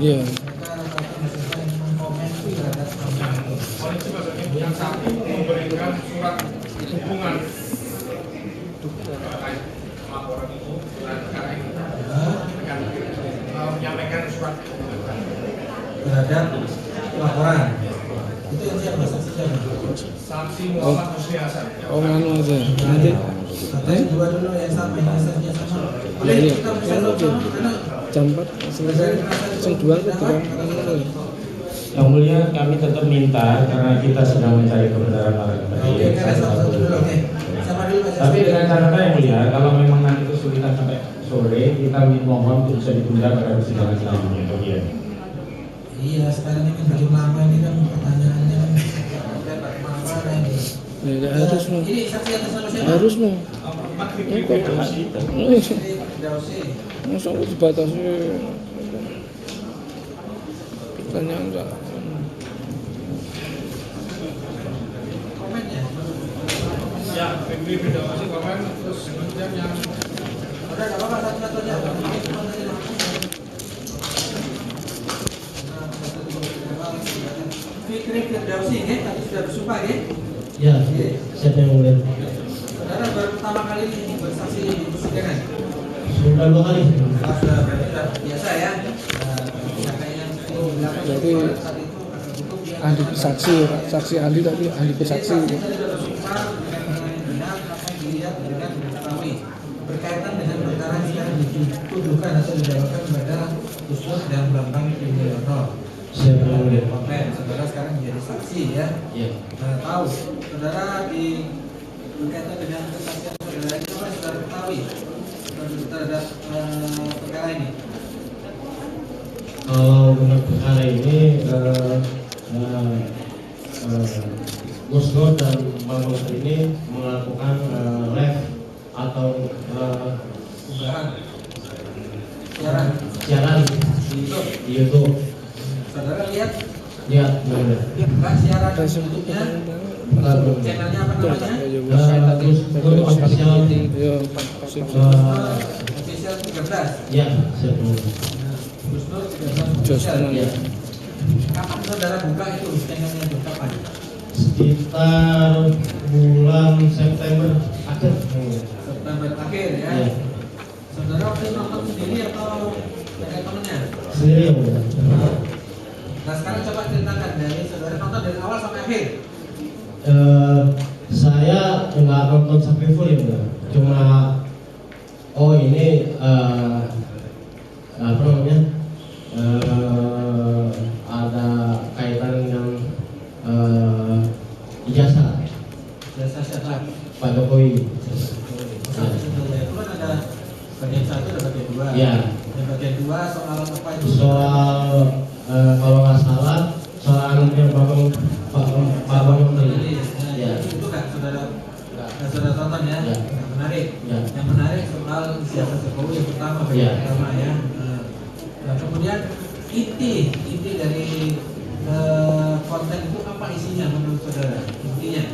Iya. Mereka rata-rata mahasiswa yang mengkomen terhadap Yang satu memberikan surat dukungan laporan itu perkara ini dengan menyampaikan surat terhadap laporan. Itu yang siapa? Saksi siapa? saksi Muhammad Husni Hasan. Oh nganu aja. Nanti. Tapi dua dulu yang sama, yang saksinya sama. Boleh Iya. kita bisa sama karena Jam 4 selesai. Sing 2 itu kan. Yang mulia, kami tetap minta karena kita sedang mencari kebenaran para oke, terdakwa. kita satu-satu dulu, oke. Sama dulu Pak. Tapi dengan catatan yang mulia, kalau memang nanti kesulitan sampai sore, kita mohon untuk bisa ditunda pada persidangan selanjutnya. Bagian. Iya, sekarang ini makin lama ini kan pertanyaannya kan mana ini? Ya harus mau. Ini saksi atas nama siapa? Harus mau. Dausi. Masa aku dibatasi pertanyaan enggak? Komennya. Ya, ini beda masih komen terus kemudian yang Udah enggak apa-apa satu-satu aja. Ini cuma tadi langsung. Fikri Firdausi ya, tadi sudah bersumpah ya. Ya, siapa yang mulai? Saudara baru pertama kali ini bersaksi di persidangan. Sudah 2 kali. Sudah berarti sudah biasa ya. Jadi ahli saksi, saksi ahli tapi ahli bersaksi. Berkaitan dengan perkara yang dituduhkan atau didakwakan kepada Gusdur dan Bambang Yudhoyono. Siapa yang mulai? Komen, saudara sekarang menjadi saksi ya. Iya. Tahu, saudara di berkaitan dengan kesaksian saudara ini apa saudara ketahui terhadap perkara ini? Kalau untuk perkara ini Gus Dur dan Bang Gus ini melakukan live atau siaran di YouTube. Saudara lihat? Lihat, boleh. Pak siaran YouTube-nya? Channelnya apa namanya? Gus Dur official. Official 13. Ya, sebelum. Gus Nur 13 ya. Kapan saudara buka itu skenanya itu kapan? Sekitar bulan September akhir. September akhir ya. Iya. Saudara waktu itu nonton sendiri atau dengan temennya? Sendiri ya. Nah sekarang coba ceritakan dari saudara nonton dari awal sampai akhir. Saya nggak nonton sampai full ya, Bang. Cuma ini apa namanya, ada kaitan dengan ijazah Jasa siapa? Pak Jokowi. Nah, itu kan ada bagian 1 ada bagian 2. Ya. Yang bagian 2 soal apa itu? Soal kalau nggak salah soal anaknya Pak Menteri. Ya. Itu kan saudara tonton ya. Ya. Yang menarik. Ya. Yang menarik soal siapa Jokowi yang pertama bagian Ya. pertama ya. Nah kemudian inti dari konten itu apa isinya menurut saudara? Intinya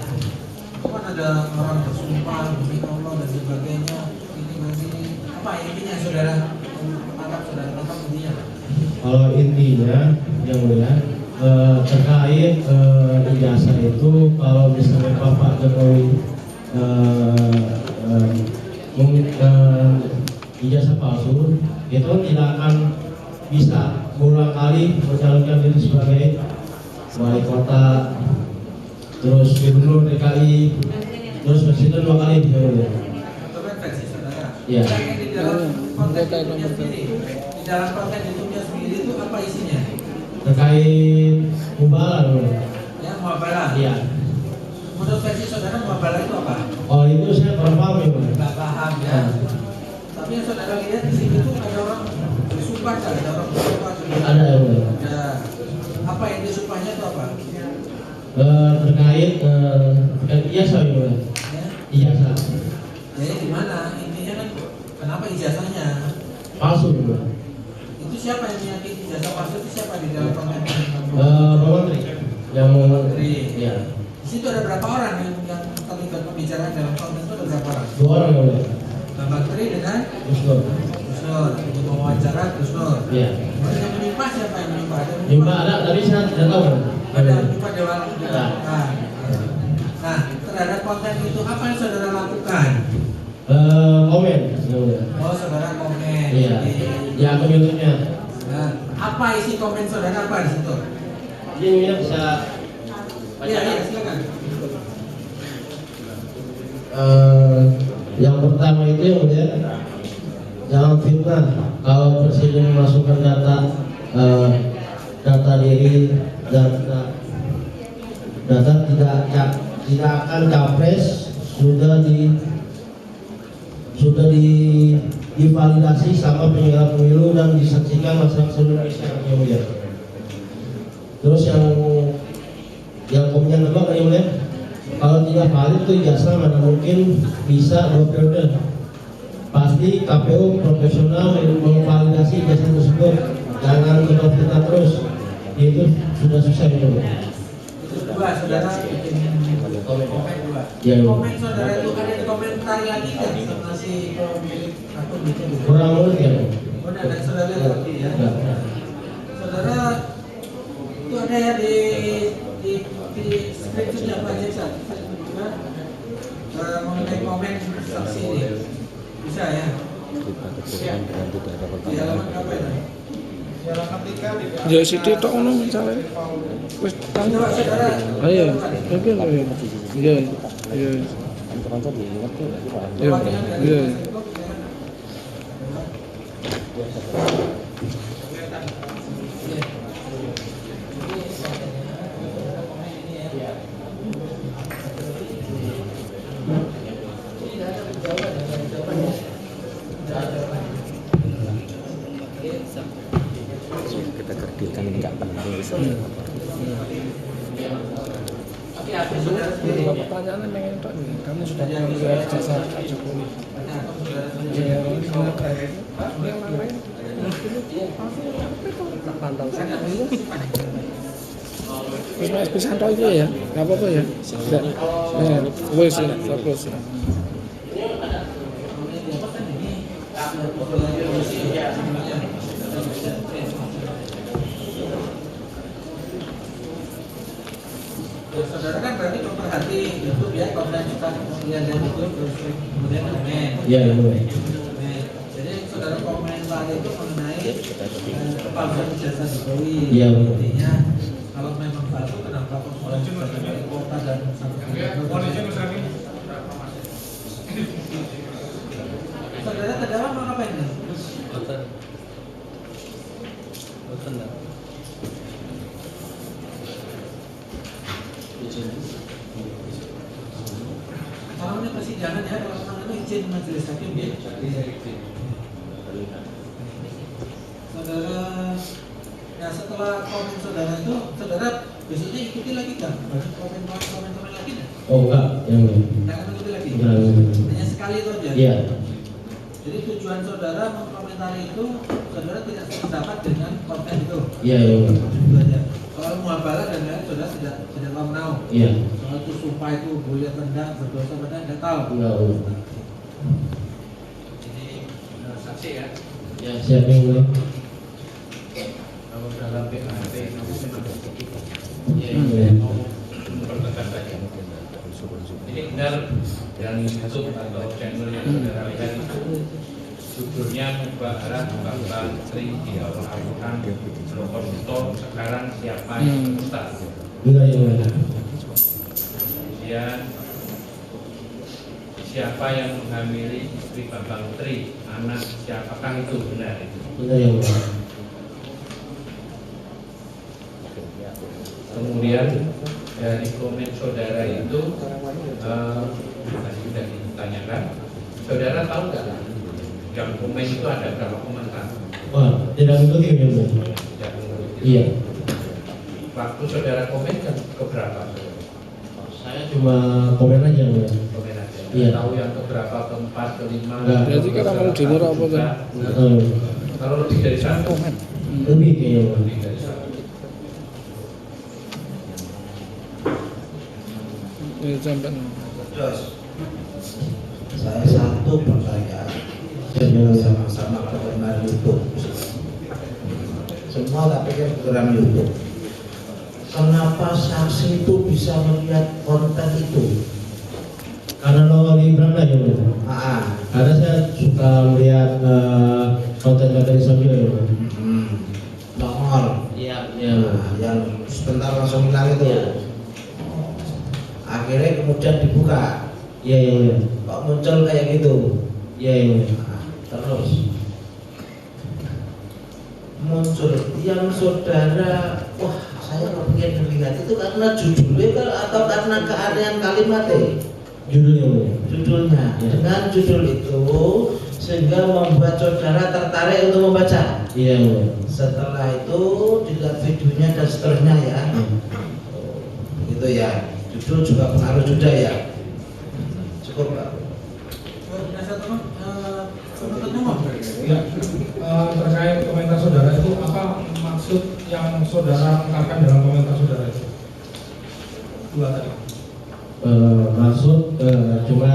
kan ada orang bersumpah demi Allah dan sebagainya, ini apa intinya saudara? Tangkap intinya. Kalau intinya yang mulia terkait ijazah itu, kalau misalnya Bapak Jokowi ijazah palsu, itu tidak akan bisa berulang kali mencalonkan diri sebagai wali kota, terus gubernur DKI, terus presiden 2 kali. Coba versi saudara. Iya. Di dalam konten YouTube-nya sendiri, di dalam konten YouTube-nya sendiri itu apa isinya? Terkait mubalah. Ya muabalah. Iya. Menurut versi saudara muabalah itu apa? Oh itu saya kurang paham ya, Bang. Nggak paham ya. Tapi yang saudara lihat di sini tuh ada orang bersumpah, kan? Ada orang bersumpah. Ada ya, Bang. Ya. Apa yang disumpahnya itu apa? Terkait ijazah ya, Bang. Ijazah Jadi di mana intinya kan kenapa ijazahnya palsu ya, Bang. itu siapa yang meyakini ijazah palsu itu siapa di dalam konten? Pak Menteri yang Menteri. ya. Di situ ada berapa orang yang terlibat pembicaraan dalam konten itu ada berapa orang? 2 orang ya, Bang. Pak Menteri dengan Gus Nur. Gus Nur untuk mewawancara Gus Nur. Iya. Kemudian yang menimpa siapa yang menimpa? Lima ada, tapi saya tidak tahu, Bang. Ada menimpa Dewan. Ya. Nah, terhadap konten itu apa yang saudara lakukan? Komen ya, Bang. Oh, saudara komen. Iya. Ya, akun YouTube-nya. Nah, apa isi komen saudara apa di situ? Ini bisa Iya, silakan. Yang pertama itu yang mulia, jangan fitnah. Kalau presiden memasukkan data diri dan data tidak akan capres sudah divalidasi sama penyelenggara pemilu dan disaksikan masyarakat seluruh Indonesia yang mulia. Terus yang kemudian kedua kan yang mulia, kalau tidak valid itu ijazah mana mungkin bisa 2 periode. Pasti KPU profesional memvalidasi ijazah tersebut, jangan kita terus. Itu sudah susah itu. Dua saudara bikin komen dua. Ya, komen saudara itu ada di komentar lagi kan sama si pemilik akun bikin. kurang menurut ya. Oh, ada saudara lagi ya. Saudara itu ada ya di screenshotnya apa aja mengenai komen saksi ini bisa ya. Di halaman apa ya? Ya sidik tok ngono misale. Wis Coba saudara. Ayo, mungkin ya. Iya. Iya. Iya. Iya. Kita kerdilkan ini nggak penting. Oke, aku saudara sendiri. Pertanyaannya pengen Pak, kamu sudah mengambil jasa Pak Jokowi. Ya, pantau saya dulu. Wis pisan tok iki ya. Enggak apa-apa ya. Wis ya, fokus ya. saudara kan berarti memperhati YouTube ya, konten kita kemudian dari YouTube terus kemudian komen. Iya, iya. Jadi saudara komentar itu mengenai kepalsuan ijazah Jokowi. Iya. Intinya kalau memang palsu kenapa kok dari kota dan saudara terdakwa mau ngapain nih? Kalau ini persidangan ya, kalau memang itu izin majelis hakim ya. Saudara, ya setelah komen saudara itu, saudara besoknya ikuti lagi nggak? Komen lagi nggak? Oh enggak, yang Nggak akan ikuti lagi? enggak. Hanya sekali itu aja? Iya. Jadi tujuan saudara mengkomentari itu, saudara tidak sependapat dengan konten itu? Iya, iya. Itu aja. Soal muabalah dan lain saudara tidak tahu menau. Iya. Soal itu sumpah itu boleh tendang berdosa padahal tidak tahu. Enggak. Ini saksi ya. Ya, siap yang boleh. Kalau dalam BAP mempertegas saja. Ini benar yang YouTube atau channel yang saudara lihat itu judulnya Mubarak Bapak Sri Dilakukan Lokomoto sekarang siapa yang Ustaz. Enggak, ya. Kemudian siapa yang menghamili istri Bambang Tri, anak siapakah itu benar itu? Enggak, ya. Kemudian dari komen saudara itu tadi sudah ditanyakan, saudara tahu nggak yang komen itu ada berapa komentar? Wah, tidak mengikuti ya, Bu. Tidak mengikuti. Iya. Waktu saudara komen kan keberapa? Saya cuma komen aja, Bu. Komen aja. Iya. Tahu yang keberapa, keempat, kelima? Enggak. Berarti kan orang dengar apa tuh? Kalau lebih dari satu? Lebih kayaknya, Bu. Lebih dari satu. Terus saya satu pertanyaan yang sama-sama penggemar YouTube. Semua tak pikir program YouTube. Kenapa saksi itu bisa melihat konten itu? Karena lo lagi beranda ya, Bu. Karena saya suka melihat konten-konten Islam juga ya, Bu. Nongol. Iya. Yang sebentar langsung hilang itu. Iya. Akhirnya kemudian dibuka. Iya, iya. Kok muncul kayak gitu? Iya, iya. Terus muncul yang saudara, wah saya kepingin melihat itu karena judulnya atau karena keanehan kalimatnya? Judulnya, Bu. Judulnya. Ya. Dengan judul itu sehingga membuat saudara tertarik untuk membaca. Iya, Bu. Setelah itu dilihat videonya dan seterusnya ya. Itu ya. Judul juga pengaruh juga ya. Cukup Pak. Ya, terkait komentar saudara itu apa maksud yang saudara ungkapkan dalam komentar saudara itu? Dua tadi. Maksud cuma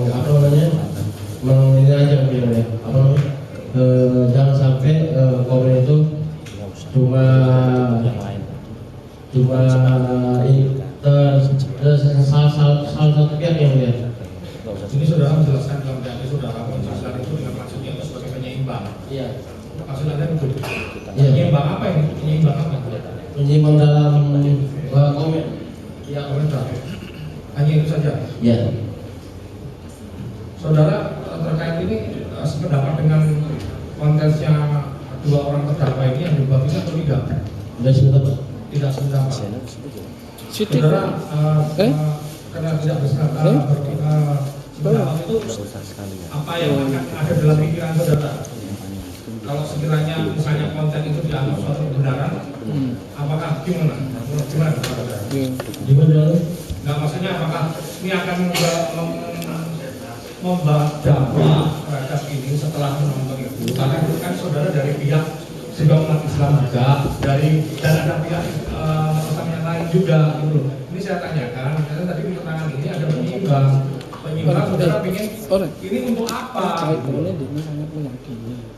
apa namanya? Ini aja mungkin ya. Apa namanya? Jangan sampai komen itu cuma salah satu pihak yang melihat. Ini saudara menjelaskan dalam BAP saudara menjelaskan itu dengan maksudnya itu sebagai penyeimbang. Iya. Maksud Anda itu? Iya. Penyeimbang apa ini? Penyeimbang apa? Penyeimbang dalam komen. Iya, komentar. Hanya itu saja. Iya. Saudara terkait ini sependapat dengan konteksnya dua orang terdakwa ini yang dibuatnya atau tidak? Tidak sependapat. Tidak sependapat. Saudara karena tidak bersepakat itu apa yang akan ada dalam pikiran saudara? Kalau sekiranya misalnya konten itu dianggap suatu kebenaran, apakah gimana? Gimana? Nggak, maksudnya apakah ini akan membawa dampak terhadap ini setelah menonton itu? Karena itu kan saudara dari pihak juga umat Islam juga, dan ada pihak Islam yang lain juga gitu. Ini saya tanyakan, karena tadi di keterangan ini ada penyimbang saudara ingin ini untuk apa?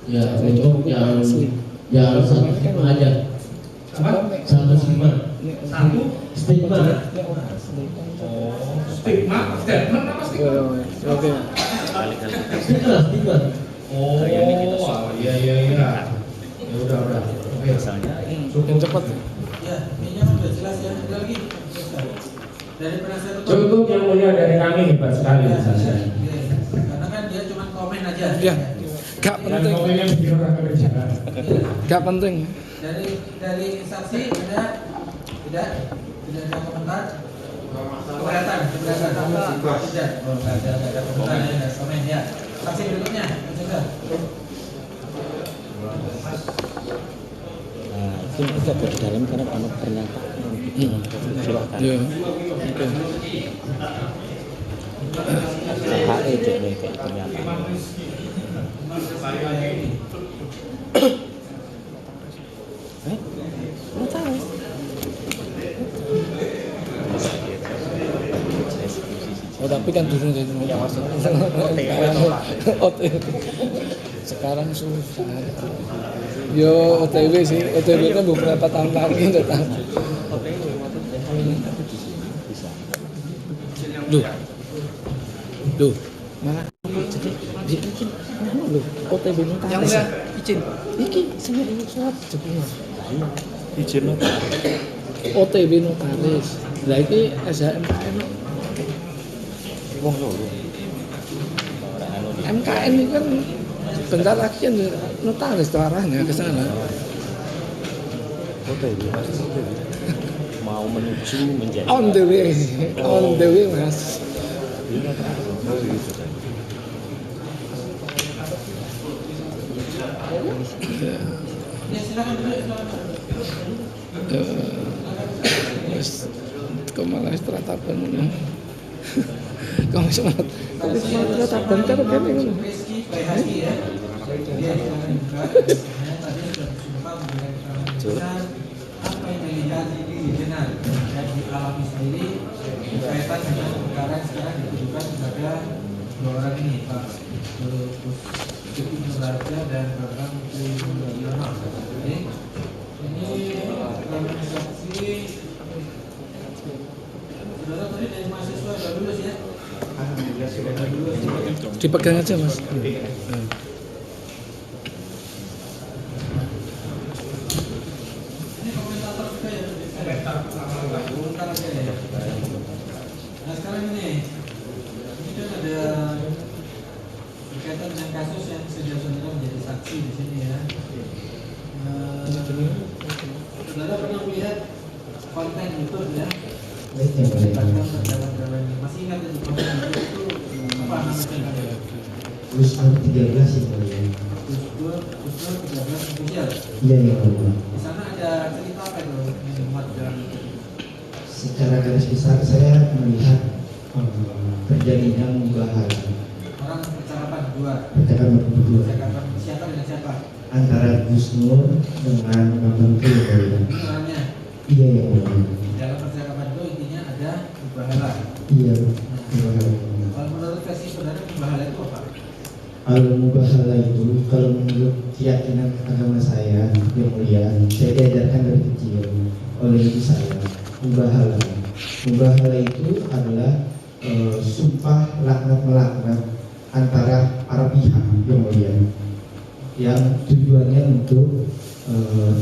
Ya, untuk yang satu aja. Apa? Satu stigma. Satu Stigma. stigma, statement apa stigma? Oke. Stigma. Oh, iya. Ya udah. Oke. Cukup cepat. Ya, ini udah jelas ya. Ada lagi. Dari penasihat hukum. Cukup yang mulia dari kami hebat sekali saja. Karena kan dia cuma komen aja. Ya. Gak penting. Komennya bikin orang kerjaan. Gak penting. Dari saksi tidak ada komentar. Keberatan. Tidak. Oh, nggak ada komentar ya, nggak komen ya. Saksi berikutnya, sudah. Itu kita ke dalam karena kamu pernyataan. Silakan. Ya. Oke. HE jadi kayak pernyataan. Lu tahu? Oh tapi kan dulu jadi sekarang susah. Yo OTW sih, OTW kan beberapa tahun lagi datang. Duh, mana? Jadi izin, mana lu? OTW minta. Yang mulia, izin. Iki sendiri surat jebul. Izin OTW notaris. Lah iki SHMKN. Wong loro. MKN ini kan bentar lagi kan notaris itu arahnya ke sana. Mau menuju menjadi On the way mas. Ya silakan dulu. Kau malah teratapan ini. Kau semangat. Teratapan cara kene ngono. Rizky Bayhaki ya. Dia silakan buka. Tadi sudah bersumpah memberikan apa yang dilihat ini benar dan dialami sendiri berkaitan dengan perkara yang sekarang ditujukan kepada dua orang ini, Pak Suki Nurarja dan Bambang Triyono. Ini kami saksi. Saudara tadi dari mahasiswa sudah lulus ya? Dipegang aja mas. Nah sekarang ini kan ada berkaitan dengan kasus yang saudara menjadi saksi di sini ya. Saudara pernah melihat konten YouTube ya? Masih ingat di konten YouTube itu apa namanya? Gusnur 13 ya mulia. Gusnur 13 official. Iya ya mulia. Di sana ada cerita apa itu yang dimuat dalam itu? Secara garis besar saya melihat terjadinya mubahana Orang percakapan berdua. percakapan Siapa dengan siapa? antara Gusnur dengan Bambang Triyono. Ini orangnya. Iya ya mulia. Dalam percakapan itu intinya ada mubahalah. Iya mubahana. Kalau menurut versi saudara mubahalah itu apa? Al-mubahalah itu kalau menurut keyakinan agama saya yang mulia, saya diajarkan dari kecil oleh ibu saya. Mubahalah itu adalah sumpah laknat melaknat antara para pihak yang mulia, yang tujuannya untuk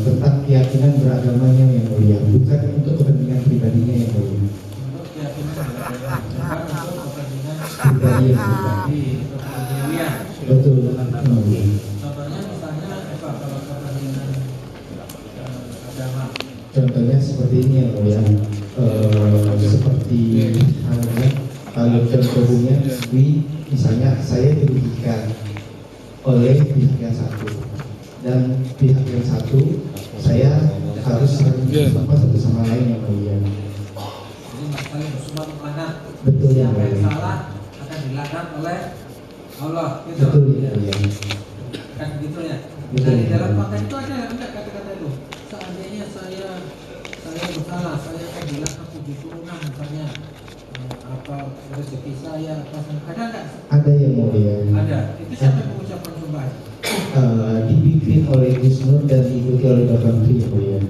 tentang keyakinan beragamanya yang mulia, bukan untuk kepentingan pribadinya yang mulia. Untuk keyakinan beragama, bukan untuk kepentingan Pribadi yang pribadi, untuk keduniaan. betul yang mulia. Contohnya misalnya apa kalau kepentingan agama? Contohnya seperti ini yang mulia, seperti halnya kalau contohnya misalnya saya dirugikan oleh pihak yang satu dan pihak yang satu saya harus saling bersumpah satu sama lain yang mulia. Jadi saling bersumpah melaknat. Betul yang Siapa yang mulia. salah akan dilaknat oleh Allah. Gitu. Betul yang mulia. Kan begitu ya. Betul. Nah, di dalam konten itu ada enggak kata-kata itu? Seandainya saya bersalah, saya akan dilaknat 7 turunan misalnya. Apa rezeki saya apa ada enggak? Ada yang mulia. Ada. Itu siapa yang mengucapkan sumpah? Dibikin oleh Gusnur dan diikuti oleh Bambang Tri yang mulia.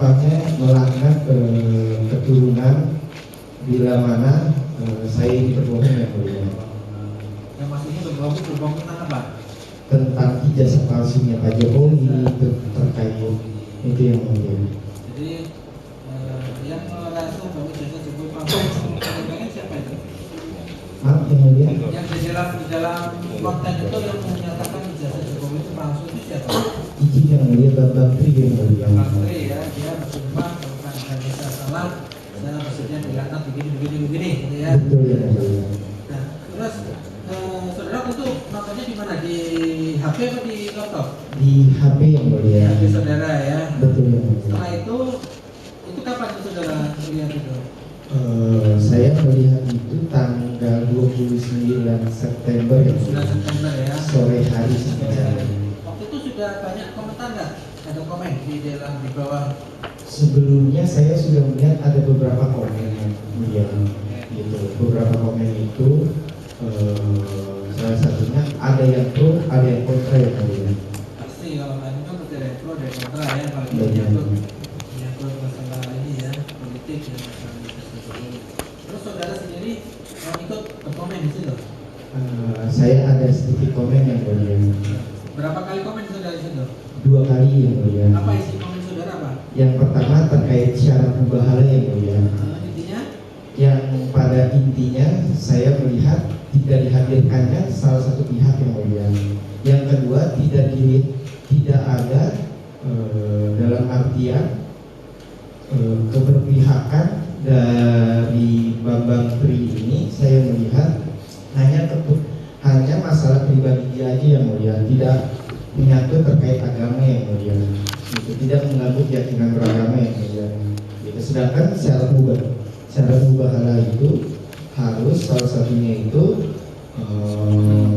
contohnya melanggar keturunan bila mana saya ini berbohong yang mulia. Yang maksudnya berbohong tentang apa? Tentang ijazah palsunya Pak Jokowi terkait itu yang mulia. Jadi yang merasa bahwa ijazah Jokowi palsu sebenarnya siapa itu? Maaf yang mulia. Yang di dalam konten itu yang menyatakan ijazah Jokowi itu palsu itu siapa? Izin yang mulia Bambang Tri yang mulia. Bambang Tri ya, dia bersumpah kalau kan saya salah, saya maksudnya dilaknat begini gitu ya. Betul ya mulia. Nah, terus saudara itu nontonnya di mana? Di HP atau di laptop? Di HP yang mulia. HP saudara ya. Betul ya mulia. Setelah itu kapan saudara melihat itu? Saya melihat itu tanggal 29 September ya. 9 September ya. Sore hari sebenarnya. Waktu itu sudah banyak komentar nggak? Ada komen di bawah. Sebelumnya saya sudah melihat ada beberapa komen yang mulia. Gitu. Beberapa komen itu salah satunya ada yang pro, ada yang kontra ya mulia. Pasti kalau ini kan ada yang pro, ada yang kontra ya. Kalau menyangkut masalah ini ya, politik ya. Terus saudara sendiri ikut berkomen di situ? Saya ada sedikit komen yang mulia. Berapa kali komen saudara di situ? 2 kali yang mulia. Apa isi komen saudara apa? Yang pertama terkait syarat mubahala yang mulia. Intinya? Yang pada intinya saya melihat tidak dihadirkannya salah satu pihak yang mulia. Yang kedua tidak ada dalam artian keberpihakan dari Bambang Tri ini. Saya melihat hanya masalah pribadi dia aja yang mulia, tidak menyangkut terkait agama yang mulia, tidak mengganggu keyakinan beragama yang mulia. Sedangkan syarat mubahala itu harus salah satunya itu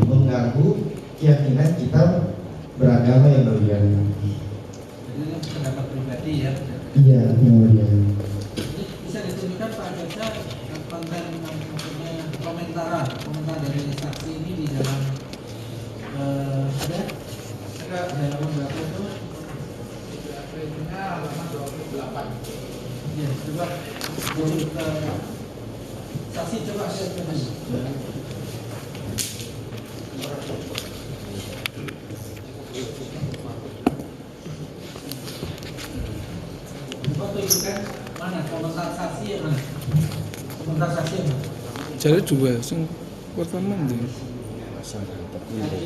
mengganggu keyakinan kita beragama yang mulia. Jadi ini pendapat pribadi ya. Iya, yang mulia. Bisa ditunjukkan Pak Jaksa konten maksudnya komentar dari saksi ini di dalam ada halaman berapa itu? Halaman 28. Ya, coba saksi coba share ke saya. Coba tunjukkan mana komentar saksi yang mana? Komentar saksi yang mana? Jadi dua, yang pertama nih.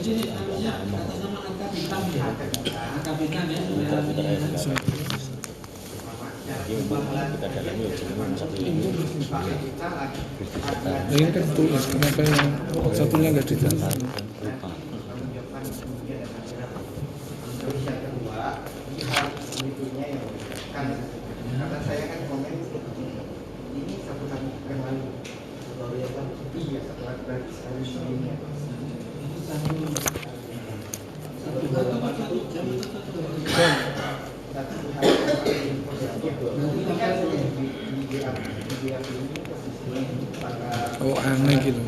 Jadi anunya atas nama angka bintang ya, angka bintang ya. Ini kan tulis, kenapa yang satunya nggak ditulis? Kata saya kan komen ini satu hari yang lalu. Iya, setelah berarti sekali ini. Oh aneh gitu,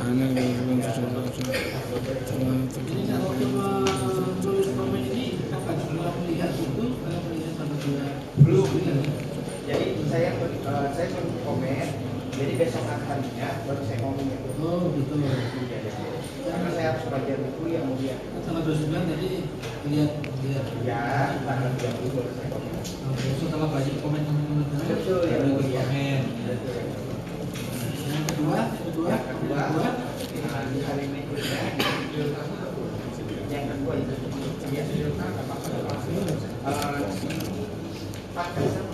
aneh kalau belum. Jadi saya komen. Jadi besok harinya baru saya ngomong itu. Oh gitu. Karena saya harus belajar buku yang mulia. Tanggal 29 tadi lihat. Ya, tanggal 30 baru saya komen. Setelah baca komen Betul ya mulia. Komen. Yang kedua di hari berikutnya. Yang kedua itu Pak Kasar.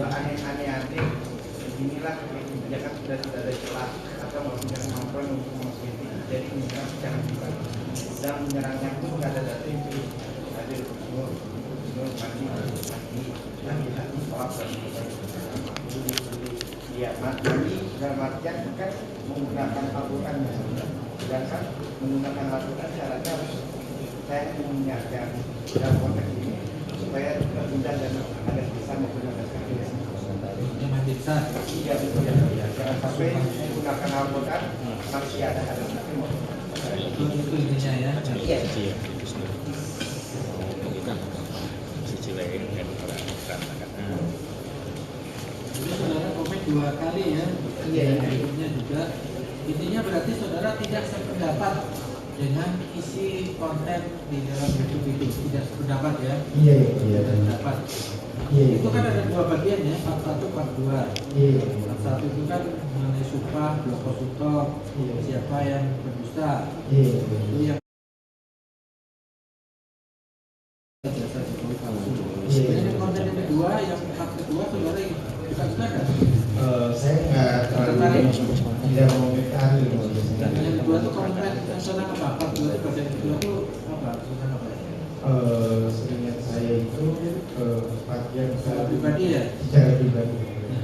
Aneh-aneh inilah kebijakan sudah tidak ada celah atau melakukan kemampuan untuk mengkritik jadi menyerang secara pribadi dan menyerangnya pun tidak ada data itu ada hati soal ya mati dalam artian kan menggunakan Al-Quran sedangkan menggunakan Al-Quran syaratnya harus saya mengingatkan dalam konteks ini supaya terhindar dan ada bisa menggunakan sekali. Iya betul ya. jangan sampai menggunakan alkohol masih ada Itu intinya ya. Iya. Jadi saudara komen 2 kali ya. Iya. Intinya juga. Intinya berarti saudara tidak sependapat dengan isi konten di dalam YouTube itu, tidak sependapat ya. Iya. Tidak sependapat. Iya. Itu kan ada 2 bagian ya, part 1, part 2. Iya. Part 1 itu kan mengenai sumpah, bloko sutok, siapa yang berdusta. Iya. Itu yang jasa Jokowi palsu. Ini konten yang kedua, yang part kedua saudara juga ada. Saya nggak terlalu tidak mengomentari. Yang kedua itu konten tentang apa? Part 2 itu bagian kedua itu apa? Tentang apa? Seingat saya itu bagian Secara pribadi ya? secara pribadi.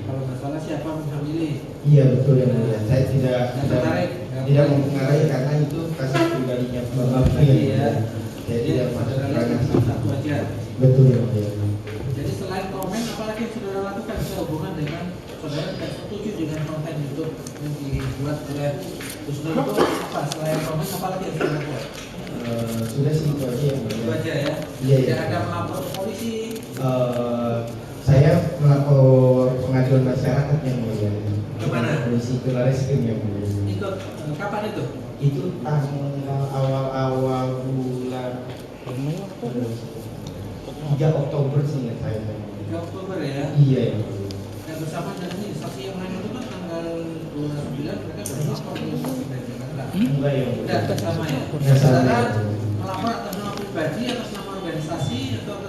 Kalau nggak salah siapa memilih? Iya betul yang mulia. Saya tidak Tidak mempengaruhi karena itu kasus pribadinya Bapak pribadi ya. Jadi tidak masuk saudara ranah lakukan satu aja. betul yang mulia. Jadi selain komen, apalagi yang saudara lakukan sehubungan dengan saudara tidak setuju dengan konten YouTube yang dibuat oleh Gus Nur itu apa? Selain komen, apalagi yang saudara lakukan? Sudah sih itu aja yang mulia. Itu aja ya. Iya. Tidak ada melapor ke polisi. Saya melapor pengaduan masyarakat yang mulia. Kemana? Polisi ke Barreskrim yang mulia. Itu kapan itu? Itu tanggal awal bulan 3 Oktober seingat saya. 3 Oktober ya? Iya yang mulia. Dan bersama dengan ini saksi yang lain itu kan tanggal 29 mereka berlapor ke polisi dari Jakarta. Enggak yang mulia. Tidak bersama ya. Nggak sama. Saudara melapor atas nama pribadi, atas nama organisasi atau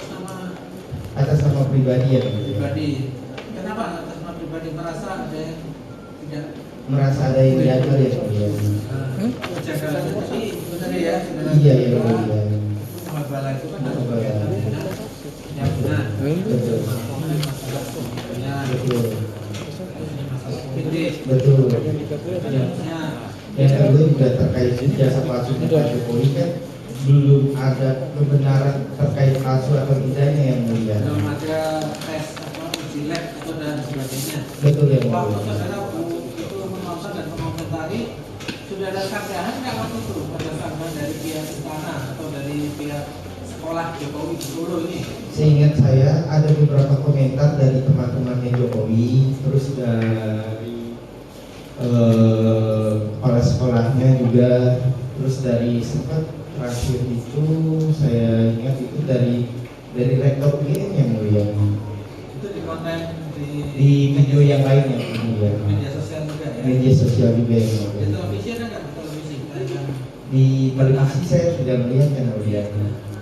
Atas nama pribadi yang mulia. pribadi. Kenapa atas nama pribadi merasa ada yang tidak Merasa ada yang diatur ya mulia. kejagalan itu tadi benar ya? Iya yang mulia. Sama bala itu kan harus Bala. yang benar. Betul. Ya, Betul. masalah politik. Betul. Harusnya Yang kedua juga terkait jasa palsu Pak Jokowi kan belum ada kebenaran terkait palsu atau tidaknya yang mulia. belum ada tes apa uji lab atau dan sebagainya. Betul yang Waktu mulia. saudara itu menonton dan mengomentari, sudah ada sanggahan nggak waktu itu? Ada sanggahan dari pihak istana atau dari pihak sekolah Jokowi di Solo ini? Seingat saya ada beberapa komentar dari teman-temannya Jokowi, terus dari kepala sekolahnya juga, terus dari sempat terakhir itu saya ingat itu dari rektor UIN yang mulia. Itu di konten Di video yang lain yang mulia. media sosial juga ya? Media sosial juga yang Di mulia. televisi ada nggak? Di televisi? Di televisi saya tidak melihat yang mulia.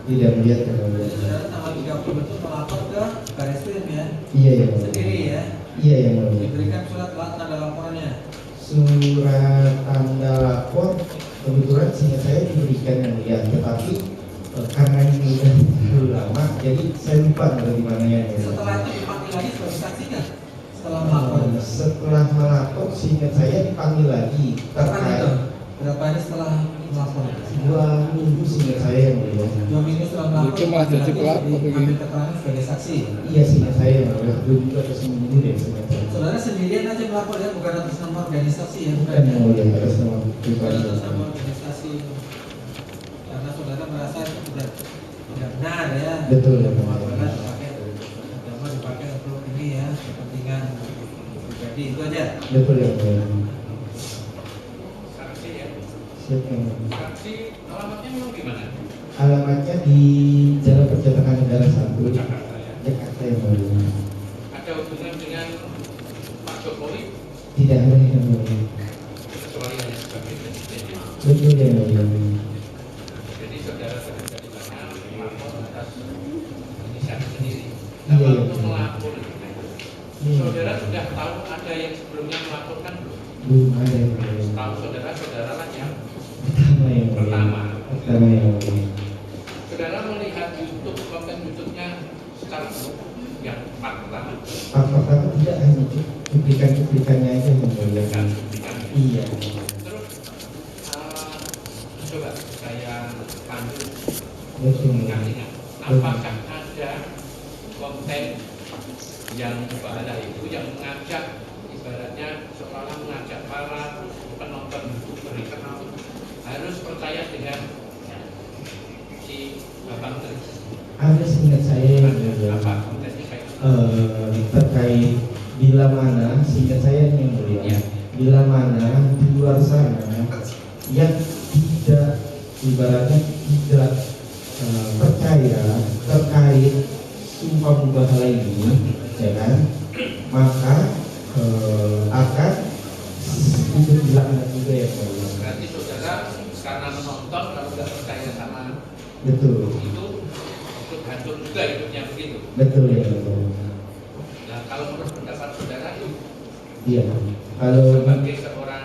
Tidak melihat yang mulia. Jadi saudara tanggal 30 itu melapor ke Barreskrim ya? Iya yang mulia. Sendiri ya? Iya yang mulia. Diberikan surat tanda laporannya? Surat tanda lapor kebetulan seingat saya diberikan yang mulia, tetapi karena ini udah terlalu lama, jadi saya lupa di mana yang mulia. Setelah itu dipanggil lagi sebagai saksi nggak? Setelah melapor? Setelah melapor, seingat saya dipanggil lagi Kapan itu? terkait Berapa hari setelah melapor? 2 minggu seingat saya yang mulia. 2 minggu setelah melapor. Itu malah jadi pelapor Diambil keterangan sebagai saksi. Iya seingat saya yang mulia, 2 minggu atau seminggu deh seingat saya. Saudara sendirian aja melapor ya, bukan atas nama organisasi ya? Bukan yang mulia, atas nama Bukan pribadi. atas nama organisasi. Karena saudara merasa itu tidak benar ya. Betul ya mulia. Pemaparan dipakai, agama dipakai untuk ini ya, kepentingan pribadi itu aja. Betul yang mulia. Saksi ya. Siap yang mulia. Saksi alamatnya memang gimana? Alamatnya di Jalan Percetakan Negara 1 Jakarta ya. Jakarta yang mulia. Ada hubungan dengan Pak Jokowi Tidak ada yang mulia. kecuali hanya sebagai presiden. Betul yang mulia. Jadi saudara dari sana melapor atas inisiatif sendiri. Iya, Nah, iya. waktu melapor itu, Iya. saudara sudah tahu ada yang sebelumnya melaporkan belum? Belum ada yang mulia. Tahu saudara lah yang Pertama yang mulia. Pertama. Pertama yang mulia. saudara melihat YouTube konten YouTube-nya secara penuh yang part pertama. Part pertama tidak hanya cuplikan-cuplikannya aja yang mulia. Kan? Iya. Terus coba saya lanjut Betul. mengingat-ingat, apakah ada konten yang bahaya itu yang mengajak ibaratnya seolah mengajak para penonton berkenal harus percaya dengan si Bapak Menteri. Ada seingat saya yang apa kontennya terkait bila mana, seingat saya yang mulia, bila mana di luar sana yang tidak ibaratnya tidak percaya terkait sumpah mubahala ini, ya kan, maka akan itu dilaknat juga ya Pak. Berarti saudara karena menonton kalau nggak percaya sama Betul. itu hancur juga hidupnya begitu. Betul ya betul. Nah kalau menurut pendapat saudara Iya. Kalau sebagai seorang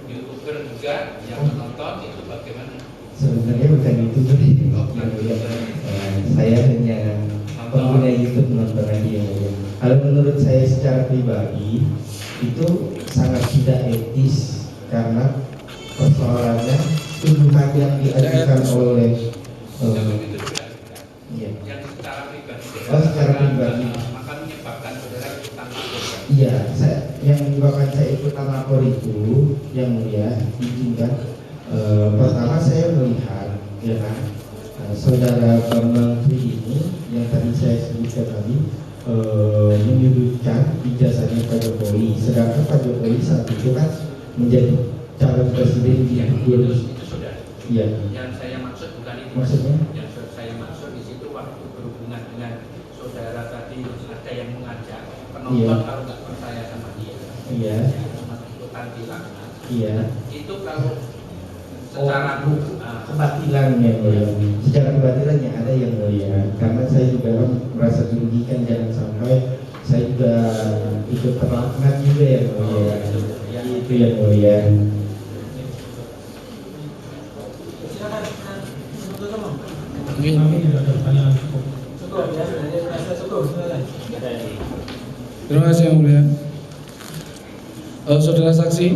YouTuber juga yang menonton itu bagaimana? sebenarnya bukan itu tadi. Saya hanya pengguna YouTube nonton aja ya. Kalau menurut saya secara pribadi itu sangat tidak etis karena persoalannya tuduhan yang diajukan oleh iya. Yang secara pribadi. Oh, secara pribadi. Maka menyebabkan saudara ikutan lapor. Iya, yang menyebabkan saya ikutan lapor itu yang mulia izinkan. Pertama saya melihat ya kan, saudara Bambang Tri ini yang tadi saya sebutkan tadi menyudutkan ijazahnya Pak Jokowi, sedangkan Pak Jokowi saat itu kan menjadi calon presiden di itu sudah. Iya. Yang saya maksud bukan itu. Maksudnya? Yang saya maksud di situ waktu berhubungan dengan saudara tadi ada yang mengajak penonton Iya. kalau nggak percaya sama dia. Iya. Ikutan dilaknat. Iya. Itu kalau secara kebatilan yang mulia, secara kebatilannya ada yang mulia, karena saya juga merasa dirugikan, jangan sampai saya juga ikut terlaknat juga yang mulia. Itu yang mulia. Terima kasih yang mulia. Saudara saksi,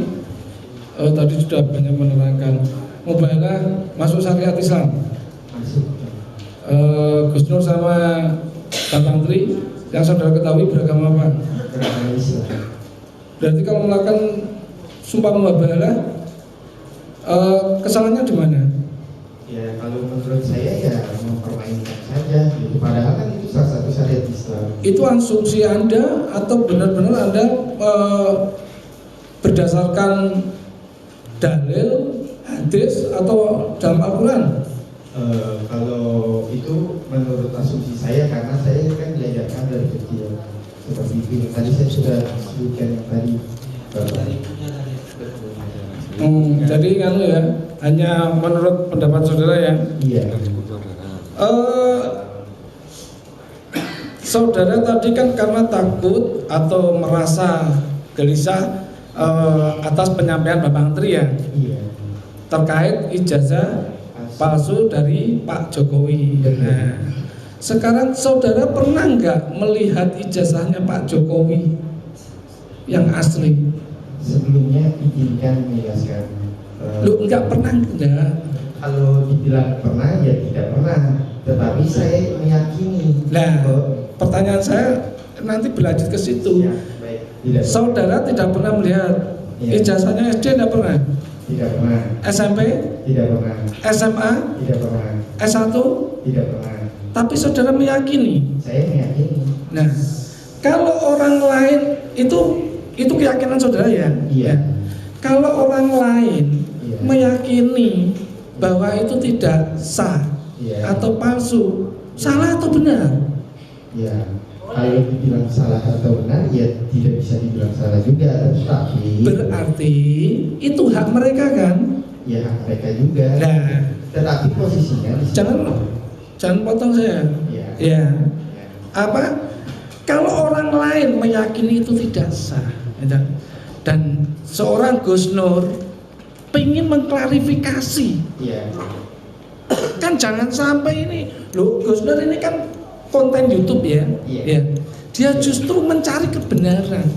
tadi sudah banyak menerangkan mubahalah masuk syariat Islam. Gus Nur sama Bapak Menteri yang saudara ketahui beragama apa? Beragama Islam. Berarti kalau melakukan sumpah mubahalah, kesalahannya di mana? Ya kalau menurut saya ya mempermainkan saja. Gitu. Padahal kan itu salah satu syariat Islam. Itu asumsi Anda atau benar-benar Anda berdasarkan dalil, hadis atau dalam Al-Quran? Kalau itu menurut asumsi saya, karena saya kan diajarkan dari kecil seperti itu. Tadi saya sudah sebutkan yang tadi. Jadi kan ya, hanya menurut pendapat saudara ya. Iya. Saudara tadi kan karena takut atau merasa gelisah atas penyampaian Bapak Menteri ya. Iya. Terkait ijazah palsu dari Pak Jokowi. Nah, sekarang saudara pernah nggak melihat ijazahnya Pak Jokowi yang asli? Sebelumnya izinkan menjelaskan. Lu nggak pernah enggak? Kalau dibilang pernah ya tidak pernah, tetapi saya meyakini. Nah, pertanyaan saya nanti berlanjut ke situ. Ya, baik. Tidak Saudara tidak pernah melihat ijazahnya SD, tidak pernah? Tidak pernah. SMP? Tidak pernah. SMA? Tidak pernah. S1? Tidak pernah. Tapi saudara meyakini? Saya meyakini. Nah, kalau orang lain itu keyakinan saudara ya? Iya. Kalau orang lain Iya. meyakini bahwa itu tidak sah atau palsu, salah atau benar? Ya, kalau dibilang salah atau benar, ya tidak bisa dibilang salah juga, tapi berarti itu hak mereka kan? Ya hak mereka juga. Nah, tetapi posisinya jangan potong saya. Ya. Apa? Kalau orang lain meyakini itu tidak sah, dan seorang Gus Nur pengen mengklarifikasi, kan jangan sampai ini, loh Gus Nur ini kan konten YouTube ya, dia justru mencari kebenaran,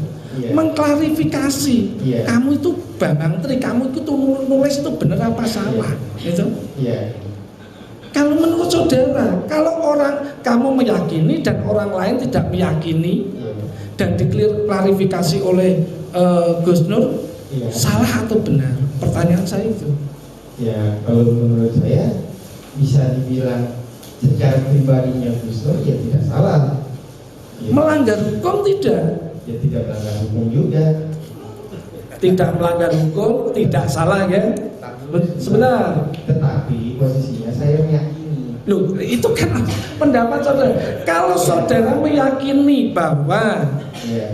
mengklarifikasi, kamu itu Bambang Tri, kamu itu nulis itu benar apa salah, gitu. Kalau menurut saudara, kalau kamu meyakini dan orang lain tidak meyakini dan diklarifikasi oleh Gus Nur, salah atau benar? Pertanyaan saya itu. Ya, kalau menurut saya bisa dibilang secara pribadinya Gus Nur ya tidak salah. Ya. Melanggar hukum tidak? Ya tidak melanggar hukum juga. Tidak melanggar hukum, tidak salah ya. Sebentar. Tetapi posisinya saya meyakini. Loh, itu kan pendapat saudara. Kalau saudara meyakini bahwa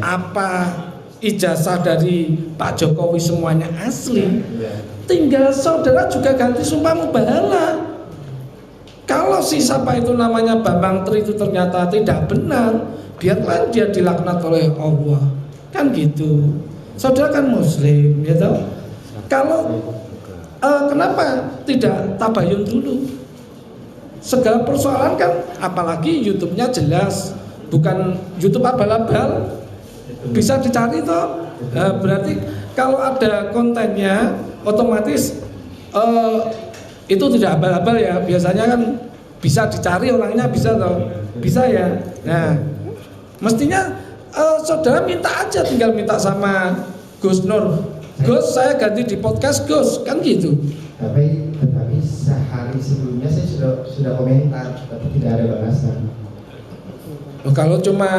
apa ijazah dari Pak Jokowi semuanya asli, tinggal saudara juga ganti sumpah mubahalah. Kalau si siapa itu namanya Bambang Tri itu ternyata tidak benar, biarlah dia dilaknat oleh Allah. Kan gitu. Saudara kan muslim, ya tahu. Kalau kenapa tidak tabayun dulu? Segala persoalan kan, apalagi YouTube-nya jelas, bukan YouTube abal-abal, bisa dicari toh. Berarti kalau ada kontennya, otomatis itu tidak abal-abal ya. Biasanya kan bisa dicari orangnya, bisa toh, bisa ya. Nah, mestinya saudara minta aja, tinggal minta sama Gus Nur. Gus, saya ganti di podcast Gus, kan gitu. Tapi sehari sebelumnya saya sudah komentar, tapi tidak ada balasan. Kalau cuma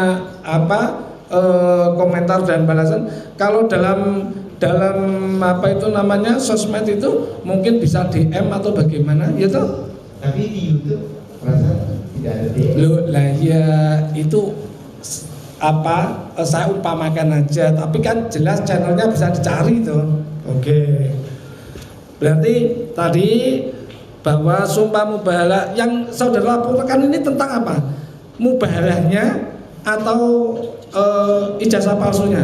komentar dan balasan, kalau dalam apa itu namanya sosmed itu mungkin bisa DM atau bagaimana, ya toh? Tapi di YouTube perasaan tidak ada DM. Loh, lah ya itu saya umpamakan aja, tapi kan jelas channelnya bisa dicari tuh. Oke. Berarti tadi bahwa sumpah mubahalah yang saudara laporkan ini tentang apa? Mubahalahnya atau ijazah palsunya?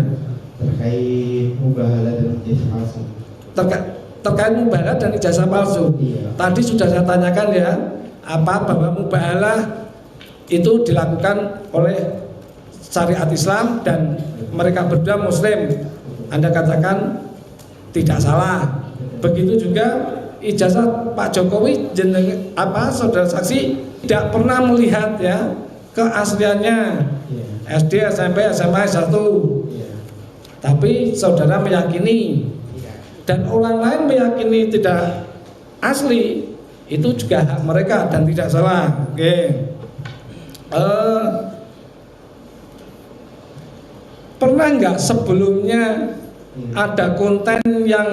Terkait mubahalah dan ijazah palsu. Terkait mubahalah dan ijazah palsu. Iya. Tadi sudah saya tanyakan ya, bahwa mubahalah itu dilakukan oleh syariat Islam dan mereka berdua muslim. Anda katakan tidak salah. Begitu juga ijazah Pak Jokowi saudara saksi tidak pernah melihat ya keasliannya SD, SMP, SMA, S1. Tapi saudara meyakini dan orang lain meyakini tidak asli, itu juga hak mereka dan tidak salah. Oke. Pernah nggak sebelumnya ada konten yang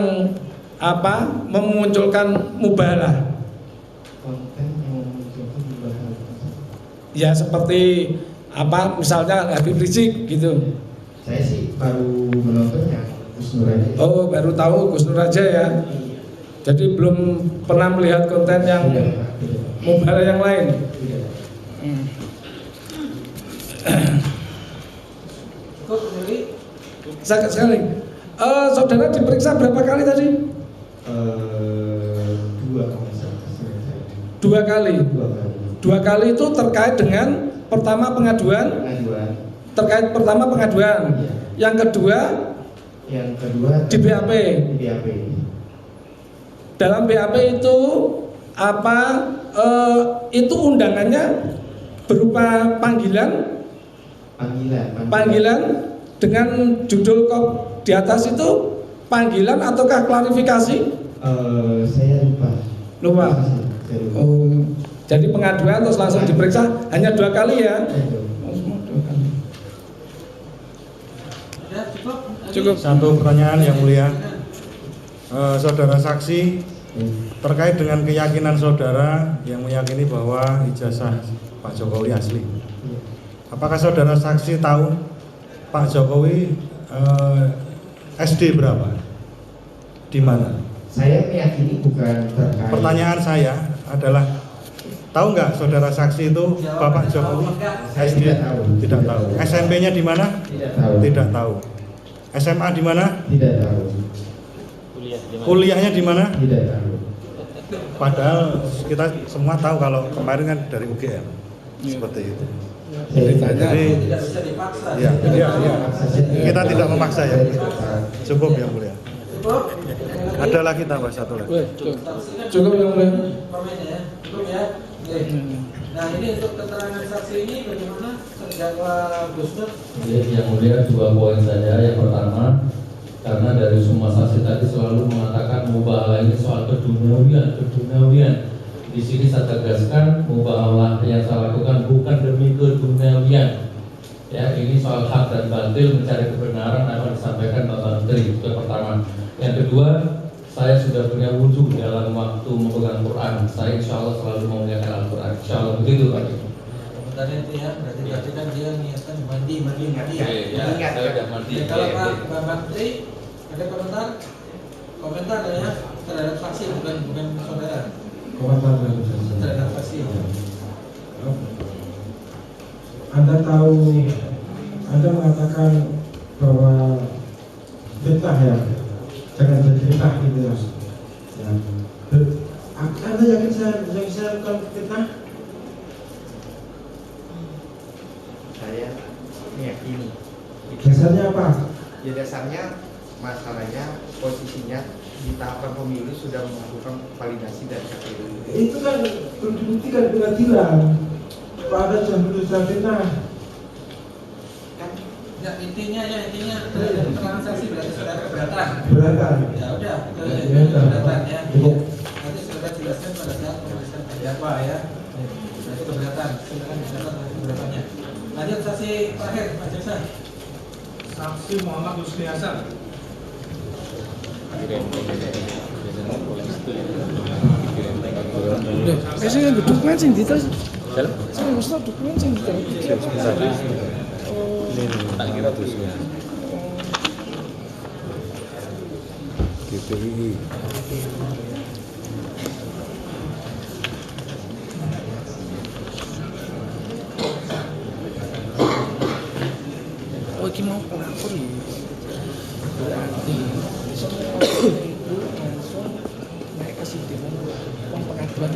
memunculkan mubahalah? Konten yang memunculkan mubahalah. Ya seperti misalnya Habib Rizik gitu. Saya sih baru menontonnya Gus Nur aja. Oh, baru tahu Gus Nur aja ya. Jadi belum pernah melihat konten yang mubahalah yang lain. Sakit sekali. Saudara diperiksa berapa kali tadi? 2 kali. 2 kali itu terkait dengan pertama pengaduan. Terkait pertama pengaduan. Yang kedua di BAP. Dalam BAP itu itu undangannya berupa panggilan dengan judul di atas itu panggilan ataukah klarifikasi? Saya lupa. Oh, jadi pengaduan terus langsung diperiksa hanya 2 kali ya? Cukup. Satu pertanyaan yang mulia, saudara saksi, terkait dengan keyakinan saudara yang meyakini bahwa ijazah Pak Jokowi asli. Apakah saudara saksi tahu Pak Jokowi SD berapa? Di mana? Saya meyakini bukan terkait. Pertanyaan saya adalah, tahu nggak saudara saksi itu Bapak Jokowi SD? Tidak tahu. SMP-nya di mana? Tidak tahu. SMA di mana? Tidak tahu. Kuliahnya di mana? Tidak tahu. Padahal kita semua tahu kalau kemarin kan dari UGM. Seperti itu. Jadi tidak bisa dipaksa. Ya. Kita tidak memaksa ya. Cukup yang mulia. Ada lagi tambah satu lagi. Cukup yang mulia. Cukup ya. Oke. Nah ini untuk keterangan saksi ini bagaimana terdakwa Gus Nur? Yang mulia dua poin saja. Yang pertama, karena dari semua saksi tadi selalu mengatakan mubahalah ini soal keduniawian. Di sini saya tegaskan mubahalah yang saya lakukan bukan demi keduniawian. Ya, ini soal hak dan batil mencari kebenaran apa disampaikan Bapak Menteri. Itu yang pertama. Yang kedua, saya sudah punya wudhu dalam waktu memegang Quran. Saya insya Allah selalu memuliakan Al-Quran. Insya Allah begitu Pak. Tadi itu ya, berarti kan dia niatan mandi ya. Ya, saya sudah mandi. Kalau Pak Menteri ada komentar ya terhadap saksi bukan saudara. Komentar terhadap saksi. Anda tahu, Anda mengatakan bahwa fitnah ya, jangan jadi fitnah gitu ya. Anda yakin saya bukan fitnah? Saya meyakini. Dasarnya apa? Ya dasarnya masalahnya posisinya di tahapan pemilu sudah melakukan validasi dan KPU. Itu kan belum dibuktikan di pengadilan. Pak Anda jangan menuduh fitnah. Ya intinya terhadap keterangan saksi berarti saudara keberatan. Keberatan. Ya udah, keberatan ya. Nanti saudara jelaskan pada saat pemeriksaan terdakwa ya. Berarti keberatan, silakan dicatat nanti keberatannya. Lanjut saksi terakhir, Pak Jaksa. Saksi Muhammad Husni Hasan. Saya dokumen sing dita. Saya mesti dokumen sing dita. Tak kira terusnya. GPI. Oh, ini mau pelapor ya. Berarti semua itu langsung naik ke sidang pengadilan.